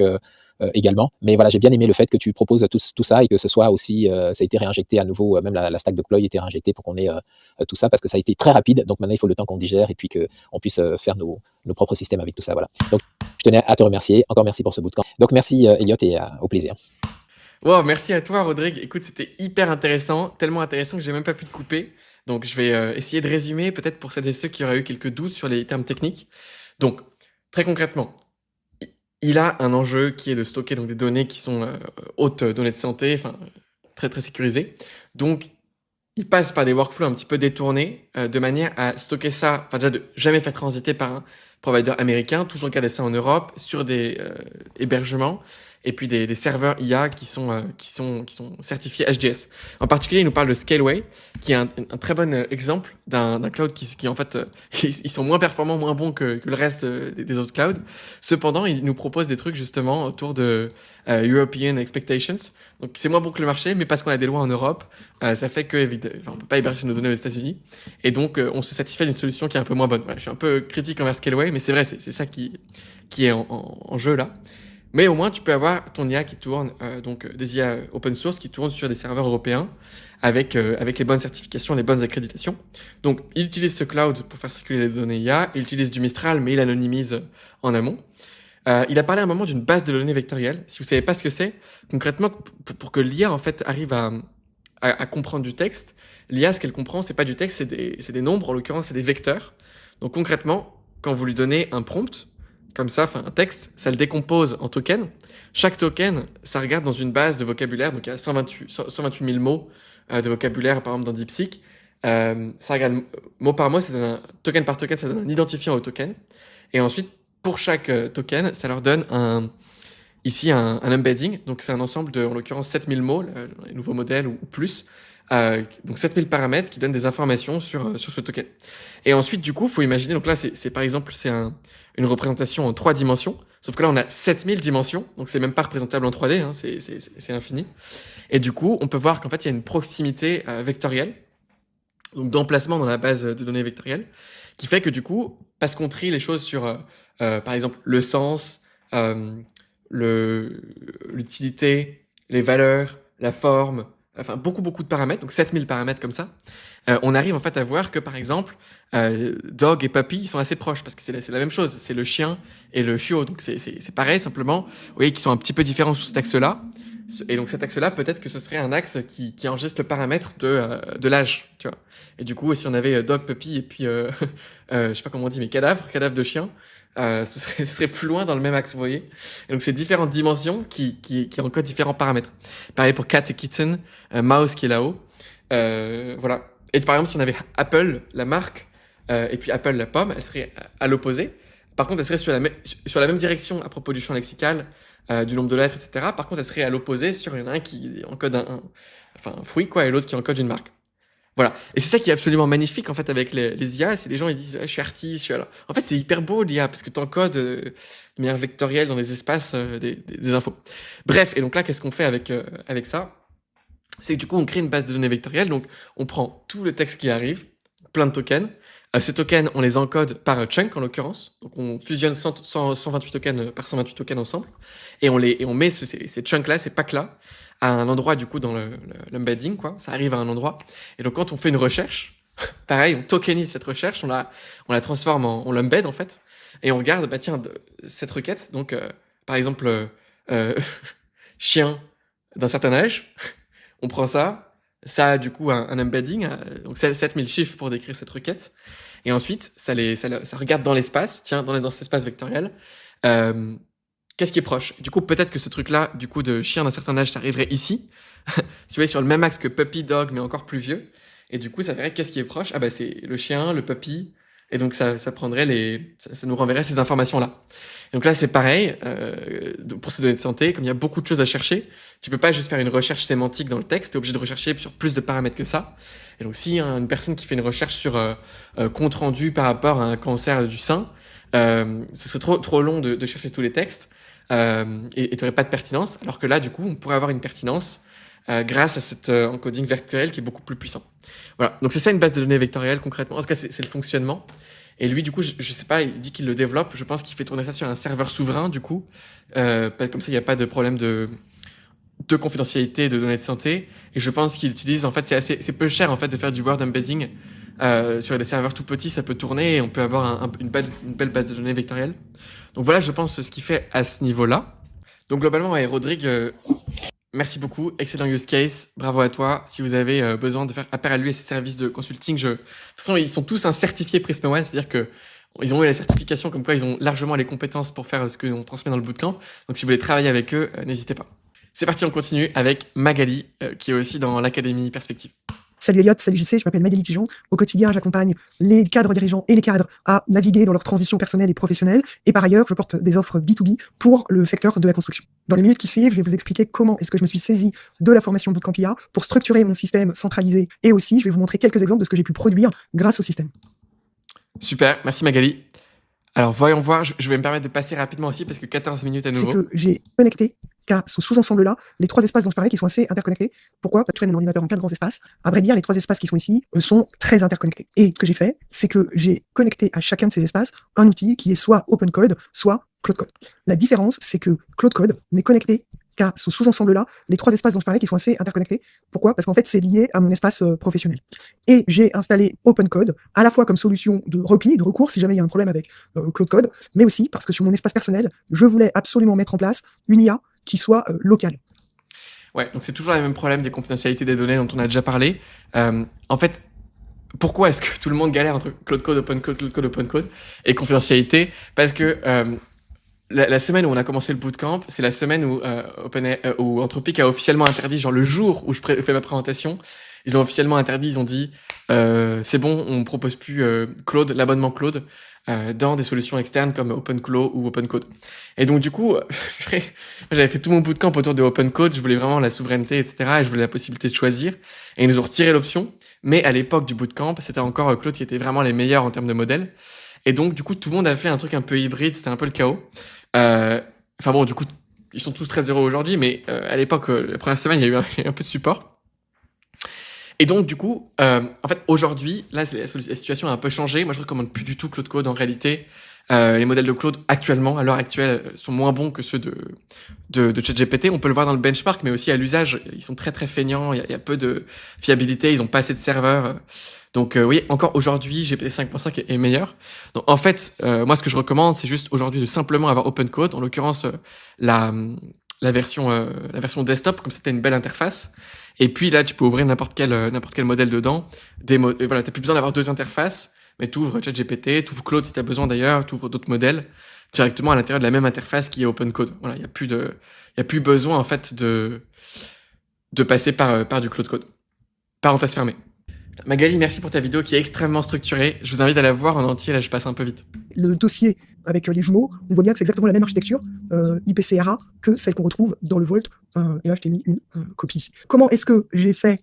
également, mais voilà, j'ai bien aimé le fait que tu proposes tout ça et que ce soit aussi ça a été réinjecté à nouveau, même la stack deploy a été réinjectée pour qu'on ait tout ça parce que ça a été très rapide, donc maintenant il faut le temps qu'on digère et puis qu'on puisse faire nos propres systèmes avec tout ça. Voilà, donc je tenais à te remercier, encore merci pour ce bootcamp, donc merci Elliot et au plaisir. Wow, merci à toi, Rodrigue. Écoute, c'était hyper intéressant, tellement intéressant que j'ai même pas pu te couper. Donc, je vais essayer de résumer, peut-être pour celles et ceux qui auraient eu quelques doutes sur les termes techniques. Donc, très concrètement, il a un enjeu qui est de stocker donc des données qui sont hautes données de santé, enfin très très sécurisées. Donc, il passe par des workflows un petit peu détournés de manière à stocker ça, enfin déjà de jamais faire transiter par un provider américain, toujours garder ça en Europe sur des hébergements et puis des serveurs IA qui sont certifiés HDS. En particulier, il nous parle de Scaleway, qui est un très bon exemple d'un cloud qui en fait, ils sont moins performants, moins bons que le reste des autres clouds. Cependant, il nous propose des trucs justement autour de European Expectations. Donc, c'est moins bon que le marché, mais parce qu'on a des lois en Europe, ça fait que on peut pas héberger nos données aux États-Unis. Et donc, on se satisfait d'une solution qui est un peu moins bonne. Voilà, je suis un peu critique envers Scaleway, mais c'est vrai, c'est ça qui est en jeu là. Mais au moins, tu peux avoir ton IA qui tourne, donc des IA open source qui tournent sur des serveurs européens avec les bonnes certifications, les bonnes accréditations. Donc, il utilise ce cloud pour faire circuler les données IA. Il utilise du Mistral, mais il anonymise en amont. Il a parlé à un moment d'une base de données vectorielle. Si vous savez pas ce que c'est, concrètement, pour que l'IA en fait arrive à comprendre du texte, l'IA, ce qu'elle comprend, c'est pas du texte, c'est des nombres, en l'occurrence, c'est des vecteurs. Donc concrètement, quand vous lui donnez un prompt, comme ça, enfin un texte, ça le décompose en tokens. Chaque token, ça regarde dans une base de vocabulaire, donc il y a 128 000 mots de vocabulaire, par exemple, dans DeepSeek. Ça regarde mot par mot, ça donne token par token, ça donne un identifiant au token. Et ensuite, pour chaque token, ça leur donne ici un embedding. Donc c'est un ensemble de, en l'occurrence, 7000 mots, les nouveaux modèles ou plus. Donc 7000 paramètres qui donnent des informations sur ce token. Et ensuite, du coup, faut imaginer, donc là, c'est par exemple, c'est une représentation en 3 dimensions. Sauf que là, on a 7000 dimensions, donc c'est même pas représentable en 3D, hein, c'est infini. Et du coup, on peut voir qu'en fait, il y a une proximité vectorielle, donc d'emplacement dans la base de données vectorielle, qui fait que du coup, parce qu'on trie les choses sur, par exemple, le sens, l'utilité, les valeurs, la forme, enfin beaucoup de paramètres, donc 7000 paramètres comme ça, on arrive en fait à voir que par exemple, dog et puppy, ils sont assez proches, parce que c'est la même chose, c'est le chien et le chiot, donc c'est pareil, simplement, vous voyez qu'ils sont un petit peu différents sous cet axe-là, et donc cet axe-là, peut-être que ce serait un axe qui enregistre le paramètre de l'âge, tu vois. Et du coup, si on avait dog, puppy, et puis, je sais pas comment on dit, mais cadavre de chien, ce serait plus loin dans le même axe, vous voyez. Et donc c'est différentes dimensions qui encodent différents paramètres. Pareil pour cat et kitten, mouse qui est là-haut. Voilà. Et par exemple, si on avait Apple, la marque, et puis Apple, la pomme, elle serait à l'opposé. Par contre, elle serait sur la même direction à propos du champ lexical, du nombre de lettres, etc. Par contre, elle serait à l'opposé il y en a un qui encode un fruit, quoi, et l'autre qui encode une marque. Voilà. Et c'est ça qui est absolument magnifique, en fait, avec les IA. C'est les gens, ils disent, je suis artiste, je suis là. En fait, c'est hyper beau, l'IA, parce que t'encodes de manière vectorielle dans les espaces des infos. Bref. Et donc là, qu'est-ce qu'on fait avec ça? C'est que du coup, on crée une base de données vectorielle. Donc, on prend tout le texte qui arrive, plein de tokens. Ces tokens, on les encode par chunk, en l'occurrence. Donc, on fusionne 128 tokens par 128 tokens ensemble. Et on met ces chunks-là, ces packs-là, à un endroit, du coup, dans l'embedding, quoi. Ça arrive à un endroit. Et donc, quand on fait une recherche, pareil, on tokenise cette recherche, on la transforme on l'embed, en fait. Et on regarde, bah, tiens, cette requête. Donc, par exemple, chien d'un certain âge. On prend ça a du coup un embedding, donc 7000 chiffres pour décrire cette requête. Et ensuite, ça regarde dans l'espace, tiens, dans cet espace vectoriel, qu'est-ce qui est proche? Du coup, peut-être que ce truc-là, du coup, de chien d'un certain âge, ça arriverait ici. Si vous voyez, sur le même axe que puppy, dog, mais encore plus vieux. Et du coup, ça verrait qu'est-ce qui est proche? Ah bah, c'est le chien, le puppy. Et donc, ça prendrait ça nous renverrait ces informations-là. Et donc là, c'est pareil, pour ces données de santé, comme il y a beaucoup de choses à chercher, tu peux pas juste faire une recherche sémantique dans le texte, t'es obligé de rechercher sur plus de paramètres que ça. Et donc, si une personne qui fait une recherche sur compte rendu par rapport à un cancer du sein, ce serait trop long de chercher tous les textes, et t'aurais pas de pertinence, alors que là, du coup, on pourrait avoir une pertinence grâce à cet encoding vectoriel qui est beaucoup plus puissant. Voilà, donc c'est ça une base de données vectorielle concrètement. En tout cas, c'est le fonctionnement. Et lui, du coup, je sais pas, il dit qu'il le développe. Je pense qu'il fait tourner ça sur un serveur souverain, du coup. Comme ça, il n'y a pas de problème de confidentialité de données de santé. Et je pense qu'il utilise, en fait, c'est peu cher, en fait, de faire du word embedding. Sur des serveurs tout petits, ça peut tourner et on peut avoir une belle base de données vectorielle. Donc voilà, je pense, ce qu'il fait à ce niveau-là. Donc globalement, ouais, Rodrigue, merci beaucoup, excellent use case, bravo à toi. Si vous avez besoin de faire appel à lui et ses services de consulting, de toute façon, ils sont tous un certifié Prisma One, c'est-à-dire que ils ont eu la certification comme quoi ils ont largement les compétences pour faire ce que l'on transmet dans le bootcamp. Donc si vous voulez travailler avec eux, n'hésitez pas. C'est parti, on continue avec Magali, qui est aussi dans l'Académie Perspective. Salut Elliot, salut JC, je m'appelle Magali Pigeon. Au quotidien, j'accompagne les cadres dirigeants et les cadres à naviguer dans leur transition personnelle et professionnelle. Et par ailleurs, je porte des offres B2B pour le secteur de la construction. Dans les minutes qui suivent, je vais vous expliquer comment est-ce que je me suis saisi de la formation Bootcamp IA pour structurer mon système centralisé. Et aussi, je vais vous montrer quelques exemples de ce que j'ai pu produire grâce au système. Super, merci Magali. Alors voyons voir, je vais me permettre de passer rapidement aussi parce que 14 minutes à nouveau. C'est que j'ai connecté qu'à ce sous-ensemble-là, les 3 espaces dont je parlais qui sont assez interconnectés. Pourquoi? Parce que je fais mon ordinateur en 4 grands espaces. À vrai dire, les 3 espaces qui sont ici sont très interconnectés. Et ce que j'ai fait, c'est que j'ai connecté à chacun de ces espaces un outil qui est soit OpenCode, soit Claude Code. La différence, c'est que Claude Code n'est connecté qu'à ce sous-ensemble-là, les 3 espaces dont je parlais qui sont assez interconnectés. Pourquoi? Parce qu'en fait, c'est lié à mon espace professionnel. Et j'ai installé OpenCode, à la fois comme solution de repli, de recours, si jamais il y a un problème avec Claude Code, mais aussi parce que sur mon espace personnel, je voulais absolument mettre en place une IA qui soit locale. Ouais, donc c'est toujours le même problème des confidentialités des données dont on a déjà parlé. En fait, pourquoi est-ce que tout le monde galère entre Claude Code, Open Code et confidentialité? Parce que la semaine où on a commencé le bootcamp, c'est la semaine où où Anthropic a officiellement interdit, genre le jour où je fais ma présentation, ils ont officiellement interdit, ils ont dit c'est bon, on propose plus Claude, l'abonnement Claude dans des solutions externes comme OpenClaw ou OpenCode. Et donc du coup, moi, j'avais fait tout mon bootcamp autour de OpenCode, je voulais vraiment la souveraineté, etc. Et je voulais la possibilité de choisir. Et ils nous ont retiré l'option. Mais à l'époque du bootcamp, c'était encore Claude qui était vraiment les meilleurs en termes de modèles. Et donc du coup, tout le monde a fait un truc un peu hybride, c'était un peu le chaos. Enfin bon, du coup, ils sont tous très heureux aujourd'hui, mais à l'époque, la première semaine, il y a eu un peu de support. Et donc, du coup, en fait, aujourd'hui, là, la situation a un peu changé. Moi, je recommande plus du tout Claude Code en réalité. Les modèles de Claude, actuellement, à l'heure actuelle, sont moins bons que ceux de ChatGPT. On peut le voir dans le benchmark, mais aussi à l'usage. Ils sont très, très feignants. Il y a peu de fiabilité. Ils ont pas assez de serveurs. Donc, oui, encore aujourd'hui, GPT 5.5 est meilleur. Donc, en fait, moi, ce que je recommande, c'est juste aujourd'hui de simplement avoir OpenCode. En l'occurrence, la version desktop, comme ça, t'as une belle interface. Et puis là, tu peux ouvrir n'importe quel modèle dedans. Voilà, t'as plus besoin d'avoir 2 interfaces, mais t'ouvres ChatGPT, t'ouvres Claude si t'as besoin d'ailleurs, t'ouvres d'autres modèles directement à l'intérieur de la même interface qui est OpenCode. Voilà, il y a plus besoin en fait de passer par du Claude Code. Parenthèse fermée. Magali, merci pour ta vidéo qui est extrêmement structurée. Je vous invite à la voir en entier, là je passe un peu vite. Le dossier avec les jumeaux, on voit bien que c'est exactement la même architecture IPCRA que celle qu'on retrouve dans le Vault. Et là, je t'ai mis une copie ici. Comment est-ce que j'ai fait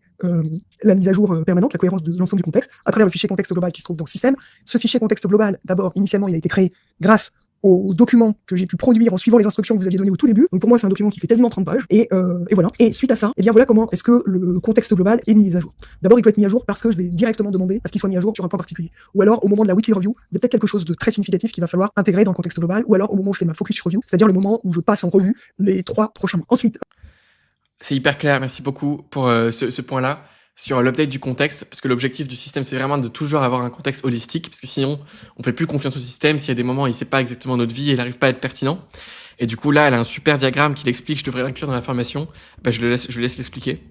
la mise à jour permanente, la cohérence de l'ensemble du contexte, à travers le fichier contexte global qui se trouve dans le système? Ce fichier contexte global, d'abord, initialement, il a été créé grâce au document que j'ai pu produire en suivant les instructions que vous aviez données au tout début. Donc pour moi, c'est un document qui fait quasiment 30 pages. Et voilà. Et suite à ça, eh bien voilà comment est-ce que le contexte global est mis à jour. D'abord, il peut être mis à jour parce que je vais directement demander à ce qu'il soit mis à jour sur un point particulier. Ou alors, au moment de la weekly review, il y a peut-être quelque chose de très significatif qu'il va falloir intégrer dans le contexte global. Ou alors, au moment où je fais ma focus review, c'est-à-dire le moment où je passe en revue les 3 prochains mois. Ensuite, c'est hyper clair, merci beaucoup pour ce point-là. Sur l'update du contexte, parce que l'objectif du système, c'est vraiment de toujours avoir un contexte holistique, parce que sinon, on fait plus confiance au système s'il y a des moments où il sait pas exactement notre vie et il n'arrive pas à être pertinent. Et du coup, là, elle a un super diagramme qui l'explique, je devrais l'inclure dans la formation. Je lui laisse l'expliquer.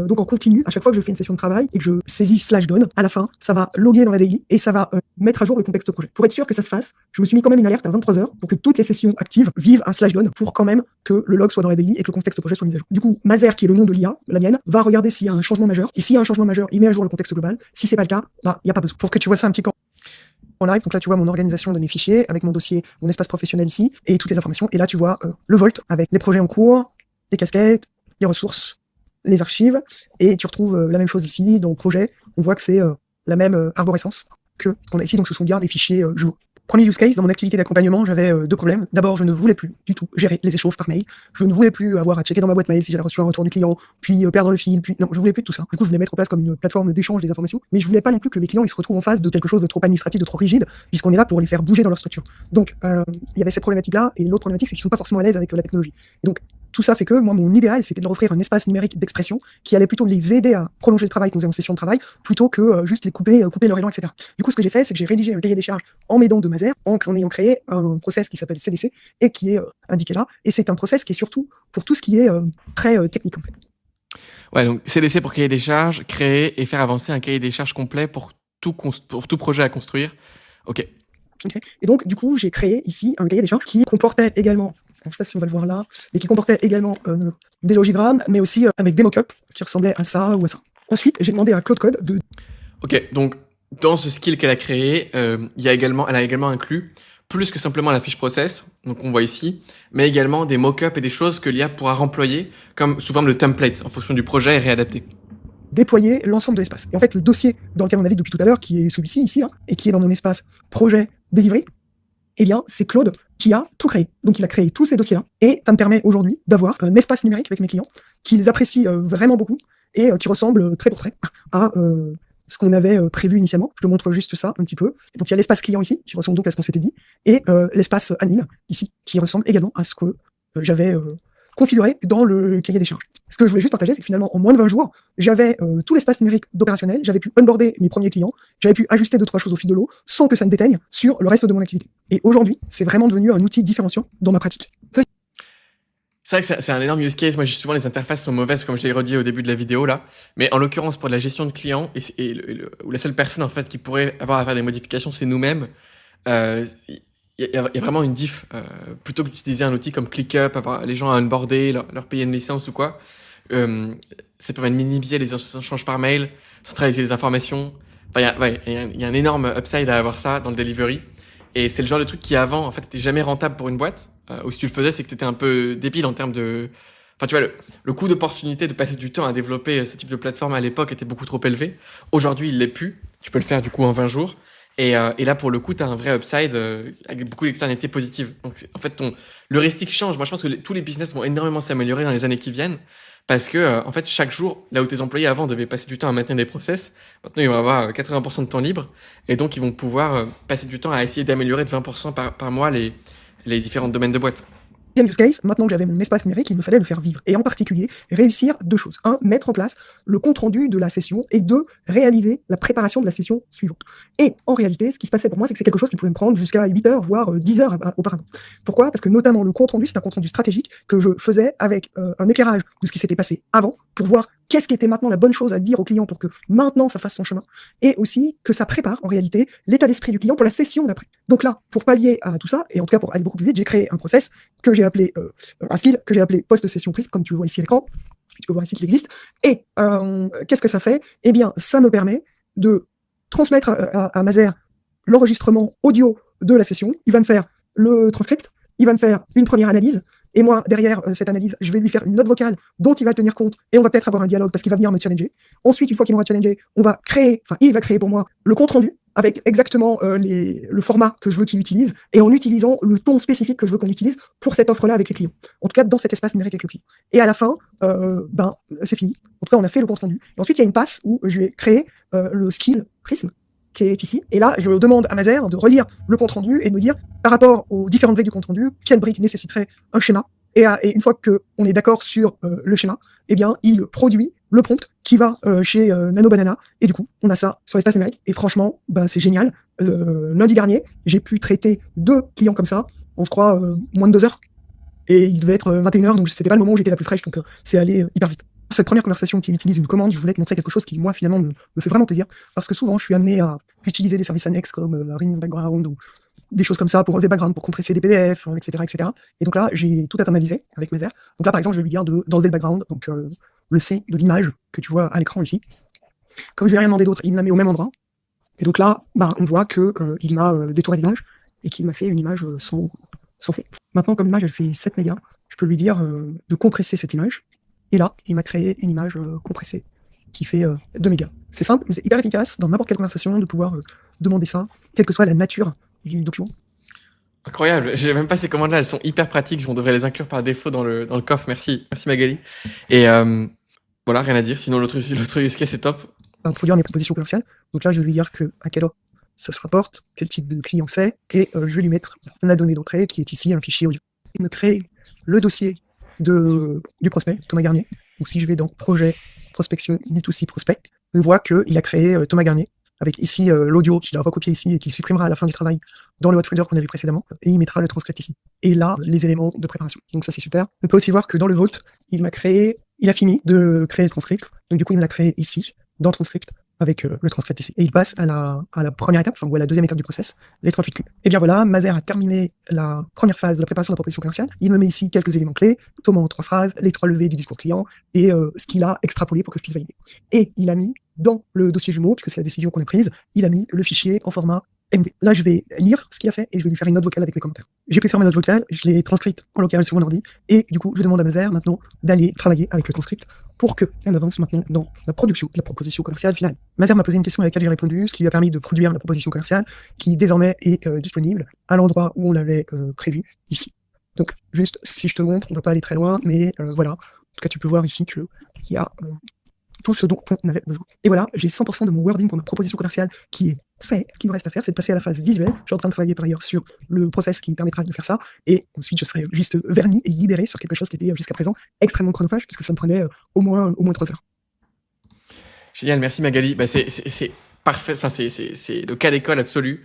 Donc en continu, à chaque fois que je fais une session de travail et que je saisis /done, à la fin, ça va loguer dans la DI et ça va mettre à jour le contexte projet. Pour être sûr que ça se fasse, je me suis mis quand même une alerte à 23h pour que toutes les sessions actives vivent un /done pour quand même que le log soit dans la DI et que le contexte projet soit mis à jour. Du coup, Mazer, qui est le nom de l'IA, la mienne, va regarder s'il y a un changement majeur. Et s'il y a un changement majeur, il met à jour le contexte global. Si c'est pas le cas, bah, il n'y a pas besoin. Pour que tu vois ça un petit peu en live, donc là tu vois mon organisation de mes fichiers avec mon dossier, mon espace professionnel ici et toutes les informations. Et là tu vois le Vault avec les projets en cours, les casquettes, les ressources, les archives, et tu retrouves la même chose ici dans le projet. On voit que c'est la même arborescence que qu'on a ici, donc ce sont bien des fichiers jumeaux. Premier use case, dans mon activité d'accompagnement, j'avais 2 problèmes. D'abord, je ne voulais plus du tout gérer les échanges par mail. Je ne voulais plus avoir à checker dans ma boîte mail si j'avais reçu un retour du client, puis perdre le fil, puis non, je voulais plus de tout ça. Du coup, je voulais mettre en place comme une plateforme d'échange des informations, mais je voulais pas non plus que les clients ils se retrouvent en face de quelque chose de trop administratif, de trop rigide, puisqu'on est là pour les faire bouger dans leur structure. Donc, il y avait cette problématique-là, et l'autre problématique, c'est qu'ils sont pas forcément à l'aise avec la technologie. Et donc, tout ça fait que moi, mon idéal, c'était de leur offrir un espace numérique d'expression qui allait plutôt les aider à prolonger le travail qu'on faisait en session de travail, plutôt que juste les couper leur élan, etc. Du coup, ce que j'ai fait, c'est que j'ai rédigé un cahier des charges en m'aidant de Mazer, en ayant créé un process qui s'appelle CDC et qui est indiqué là. Et c'est un process qui est surtout pour tout ce qui est très technique, en fait. Ouais, donc CDC pour cahier des charges, créer et faire avancer un cahier des charges complet pour tout projet à construire. Ok. Okay. Et donc, du coup, j'ai créé ici un cahier des charges qui comportait également, je ne sais pas si on va le voir là, mais qui comportait également des logigrammes, mais aussi avec des mock-ups qui ressemblaient à ça ou à ça. Ensuite, j'ai demandé à Claude Code de... Ok, donc dans ce skill qu'elle a créé, elle a également inclus plus que simplement la fiche process, donc on voit ici, mais également des mock-ups et des choses que l'IA pourra remployer comme sous forme de template en fonction du projet et réadapter. Déployer l'ensemble de l'espace. Et en fait, le dossier dans lequel on navigue depuis tout à l'heure, qui est celui-ci, ici, là, et qui est dans mon espace projet délivré, eh bien, c'est Claude qui a tout créé. Donc, il a créé tous ces dossiers-là, et ça me permet aujourd'hui d'avoir un espace numérique avec mes clients, qu'ils apprécient vraiment beaucoup, et qui ressemble trait pour trait à ce qu'on avait prévu initialement. Je te montre juste ça un petit peu. Donc, il y a l'espace client ici, qui ressemble donc à ce qu'on s'était dit, et l'espace admin, ici, qui ressemble également à ce que j'avais configuré dans le cahier des charges. Ce que je voulais juste partager, c'est que finalement, en moins de 20 jours, j'avais tout l'espace numérique d'opérationnel, j'avais pu onboarder mes premiers clients, j'avais pu ajuster 2-3 choses au fil de l'eau, sans que ça ne déteigne sur le reste de mon activité. Et aujourd'hui, c'est vraiment devenu un outil différenciant dans ma pratique. C'est vrai que c'est un énorme use case. Moi, souvent les interfaces sont mauvaises, comme je l'ai redit au début de la vidéo là. Mais en l'occurrence, pour de la gestion de clients, où la seule personne en fait qui pourrait avoir à faire des modifications, c'est nous-mêmes. Il y a vraiment une diff. Plutôt que d'utiliser un outil comme ClickUp, avoir les gens à onboarder, leur payer une licence ou quoi, ça permet de minimiser les échanges par mail, centraliser les informations. Enfin, il y a un énorme upside à avoir ça dans le delivery. Et c'est le genre de truc qui avant, en fait, était jamais rentable pour une boîte. Ou si tu le faisais, c'est que t'étais un peu débile en termes de... Enfin, tu vois, le coût d'opportunité de passer du temps à développer ce type de plateforme à l'époque était beaucoup trop élevé. Aujourd'hui, il l'est plus. Tu peux le faire, du coup, en 20 jours. Et là, pour le coup, t'as un vrai upside avec beaucoup d'externalités positives. Donc, en fait, l'heuristique change. Moi, je pense que tous les business vont énormément s'améliorer dans les années qui viennent. Parce que, en fait, chaque jour, là où tes employés avant devaient passer du temps à maintenir des process, maintenant, ils vont avoir 80% de temps libre. Et donc, ils vont pouvoir passer du temps à essayer d'améliorer de 20% par mois les différents domaines de boîte. Deuxième use case, maintenant que j'avais mon espace numérique, il me fallait le faire vivre. Et en particulier, réussir 2 choses. 1, mettre en place le compte-rendu de la session. Et 2, réaliser la préparation de la session suivante. Et en réalité, ce qui se passait pour moi, c'est que c'est quelque chose qui pouvait me prendre jusqu'à 8 heures, voire 10 heures auparavant. Pourquoi ? Parce que notamment le compte-rendu, c'est un compte-rendu stratégique que je faisais avec un éclairage de ce qui s'était passé avant, pour voir qu'est-ce qui était maintenant la bonne chose à dire au client pour que maintenant ça fasse son chemin, et aussi que ça prépare en réalité l'état d'esprit du client pour la session d'après. Donc là, pour pallier à tout ça, et en tout cas pour aller beaucoup plus vite, j'ai créé un process que j'ai appelé un skill que j'ai appelé post-session prise, comme tu le vois ici à l'écran. Tu peux voir ici qu'il existe. Et qu'est-ce que ça fait ? Eh bien, ça me permet de transmettre à Mazer l'enregistrement audio de la session. Il va me faire le transcript, il va me faire une première analyse. Et moi, derrière cette analyse, je vais lui faire une note vocale dont il va tenir compte, et on va peut-être avoir un dialogue parce qu'il va venir me challenger. Ensuite, une fois qu'il m'aura challengé, il va créer pour moi le compte rendu avec exactement le format que je veux qu'il utilise, et en utilisant le ton spécifique que je veux qu'on utilise pour cette offre-là avec les clients. En tout cas, dans cet espace numérique avec le client. Et à la fin, c'est fini. En tout cas, on a fait le compte rendu. Et ensuite, il y a une passe où je vais créer le skill Prism, qui est ici. Et là, je demande à Mazer de relire le compte-rendu et de me dire, par rapport aux différentes briques du compte-rendu, quelle brique nécessiterait un schéma. Et une fois qu'on est d'accord sur le schéma, eh bien, il produit le prompt qui va chez Nano Banana. Et du coup, on a ça sur l'espace numérique. Et franchement, c'est génial. Lundi dernier, j'ai pu traiter 2 clients comme ça, en je crois moins de 2 heures. Et il devait être 21h, donc c'était pas le moment où j'étais la plus fraîche, donc c'est allé hyper vite. Pour cette première conversation qui utilise une commande, je voulais te montrer quelque chose qui, moi, finalement, me fait vraiment plaisir, parce que souvent, je suis amené à utiliser des services annexes comme Rinse Background ou des choses comme ça pour relever background, pour compresser des PDF, etc., etc. Et donc là, j'ai tout internalisé avec Mazer. Donc là, par exemple, je vais lui dire d'enlever le background, donc le C de l'image que tu vois à l'écran ici. Comme je lui ai rien demandé d'autre, il me la met au même endroit. Et donc là, on voit que il m'a détouré l'image et qu'il m'a fait une image sans C. Maintenant, comme l'image, elle fait 7 mégas, je peux lui dire de compresser cette image. Et là, il m'a créé une image compressée qui fait 2 mégas. C'est simple, mais c'est hyper efficace dans n'importe quelle conversation de pouvoir demander ça, quelle que soit la nature du document. Incroyable, j'ai même pas ces commandes-là, elles sont hyper pratiques, on devrait les inclure par défaut dans le coffre, merci Magali. Et voilà, rien à dire, sinon l'autre use case est top. Produire mes propositions commerciales, donc là je vais lui dire à quelle heure ça se rapporte, quel type de client c'est, et je vais lui mettre la donnée d'entrée qui est ici, un fichier audio. Il me crée le dossier du prospect, Thomas Garnier. Donc si je vais dans projet, prospection, B2C prospect, on voit qu'il a créé Thomas Garnier, avec ici l'audio qu'il a recopié ici et qu'il supprimera à la fin du travail dans le hot folder qu'on a vu précédemment, et il mettra le transcript ici. Et là, les éléments de préparation. Donc ça c'est super. On peut aussi voir que dans le Vault, il a fini de créer le transcript, donc du coup il me l'a créé ici, dans le transcript, avec le transcript ici. Et il passe à la première étape, ou à la deuxième étape du process, les 38 cubes. Et bien voilà, Mazer a terminé la première phase de la préparation de la proposition commerciale. Il me met ici quelques éléments clés, Thomas en 3 phrases, les 3 levées du discours client, et ce qu'il a extrapolé pour que je puisse valider. Et il a mis dans le dossier jumeau, puisque c'est la décision qu'on a prise, il a mis le fichier en format MD. Là, je vais lire ce qu'il a fait et je vais lui faire une note vocale avec mes commentaires. J'ai pu faire ma note vocale, je l'ai transcrite en local sur mon ordi, et du coup, je demande à Mazer maintenant d'aller travailler avec le transcript pour qu'on avance maintenant dans la production de la proposition commerciale finale. Mazer m'a posé une question à laquelle j'ai répondu, ce qui lui a permis de produire la proposition commerciale, qui désormais est disponible à l'endroit où on l'avait prévu, ici. Donc, juste, si je te montre, on ne va pas aller très loin, mais voilà. En tout cas, tu peux voir ici qu'il y a tout ce dont on avait besoin. Et voilà, j'ai 100% de mon wording pour ma proposition commerciale qui est sais, ce qu'il me reste à faire, c'est de passer à la phase visuelle. Je suis en train de travailler par ailleurs sur le process qui permettra de faire ça. Et ensuite, je serai juste verni et libéré sur quelque chose qui était jusqu'à présent extrêmement chronophage, puisque ça me prenait au moins 3 heures. Génial, merci Magali. Bah, c'est parfait, enfin, c'est le cas d'école absolu.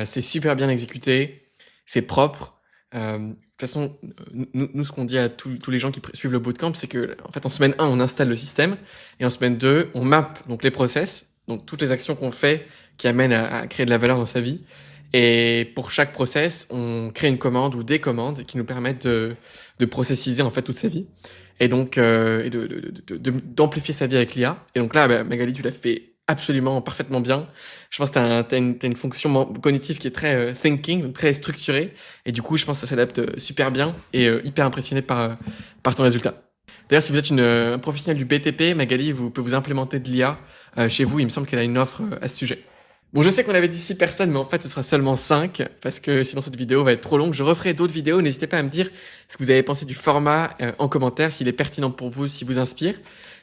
C'est super bien exécuté, c'est propre. De toute façon, nous, ce qu'on dit à tous les gens qui suivent le bootcamp, c'est que, en fait, en semaine 1, on installe le système, et en semaine 2, on map donc les process, donc toutes les actions qu'on fait qui amènent à créer de la valeur dans sa vie. Et pour chaque process, on crée une commande ou des commandes qui nous permettent de processiser en fait toute sa vie, et donc et d'amplifier sa vie avec l'IA. Et donc là, bah, Magali, tu l'as fait absolument parfaitement bien. Je pense que t'as une fonction cognitive qui est très thinking, donc très structurée, et du coup, je pense que ça s'adapte super bien, et hyper impressionné par ton résultat. D'ailleurs, si vous êtes un professionnel du BTP, Magali peut vous implémenter de l'IA chez vous. Il me semble qu'elle a une offre à ce sujet. Bon, je sais qu'on avait dit 6 personnes, mais en fait, ce sera seulement 5, parce que sinon cette vidéo va être trop longue. Je referai d'autres vidéos. N'hésitez pas à me dire ce que vous avez pensé du format en commentaire, s'il est pertinent pour vous, s'il vous inspire.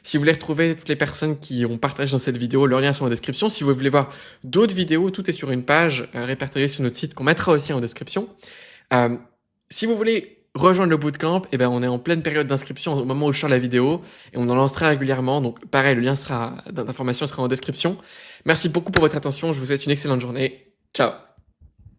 Si vous voulez retrouver toutes les personnes qui ont partagé dans cette vidéo, leurs liens sont en description. Si vous voulez voir d'autres vidéos, tout est sur une page répertoriée sur notre site qu'on mettra aussi en description. Si vous voulez rejoindre le bootcamp, eh ben, on est en pleine période d'inscription au moment où je sors la vidéo, et on en lancera régulièrement. Donc, pareil, le lien d'information sera en description. Merci beaucoup pour votre attention. Je vous souhaite une excellente journée. Ciao.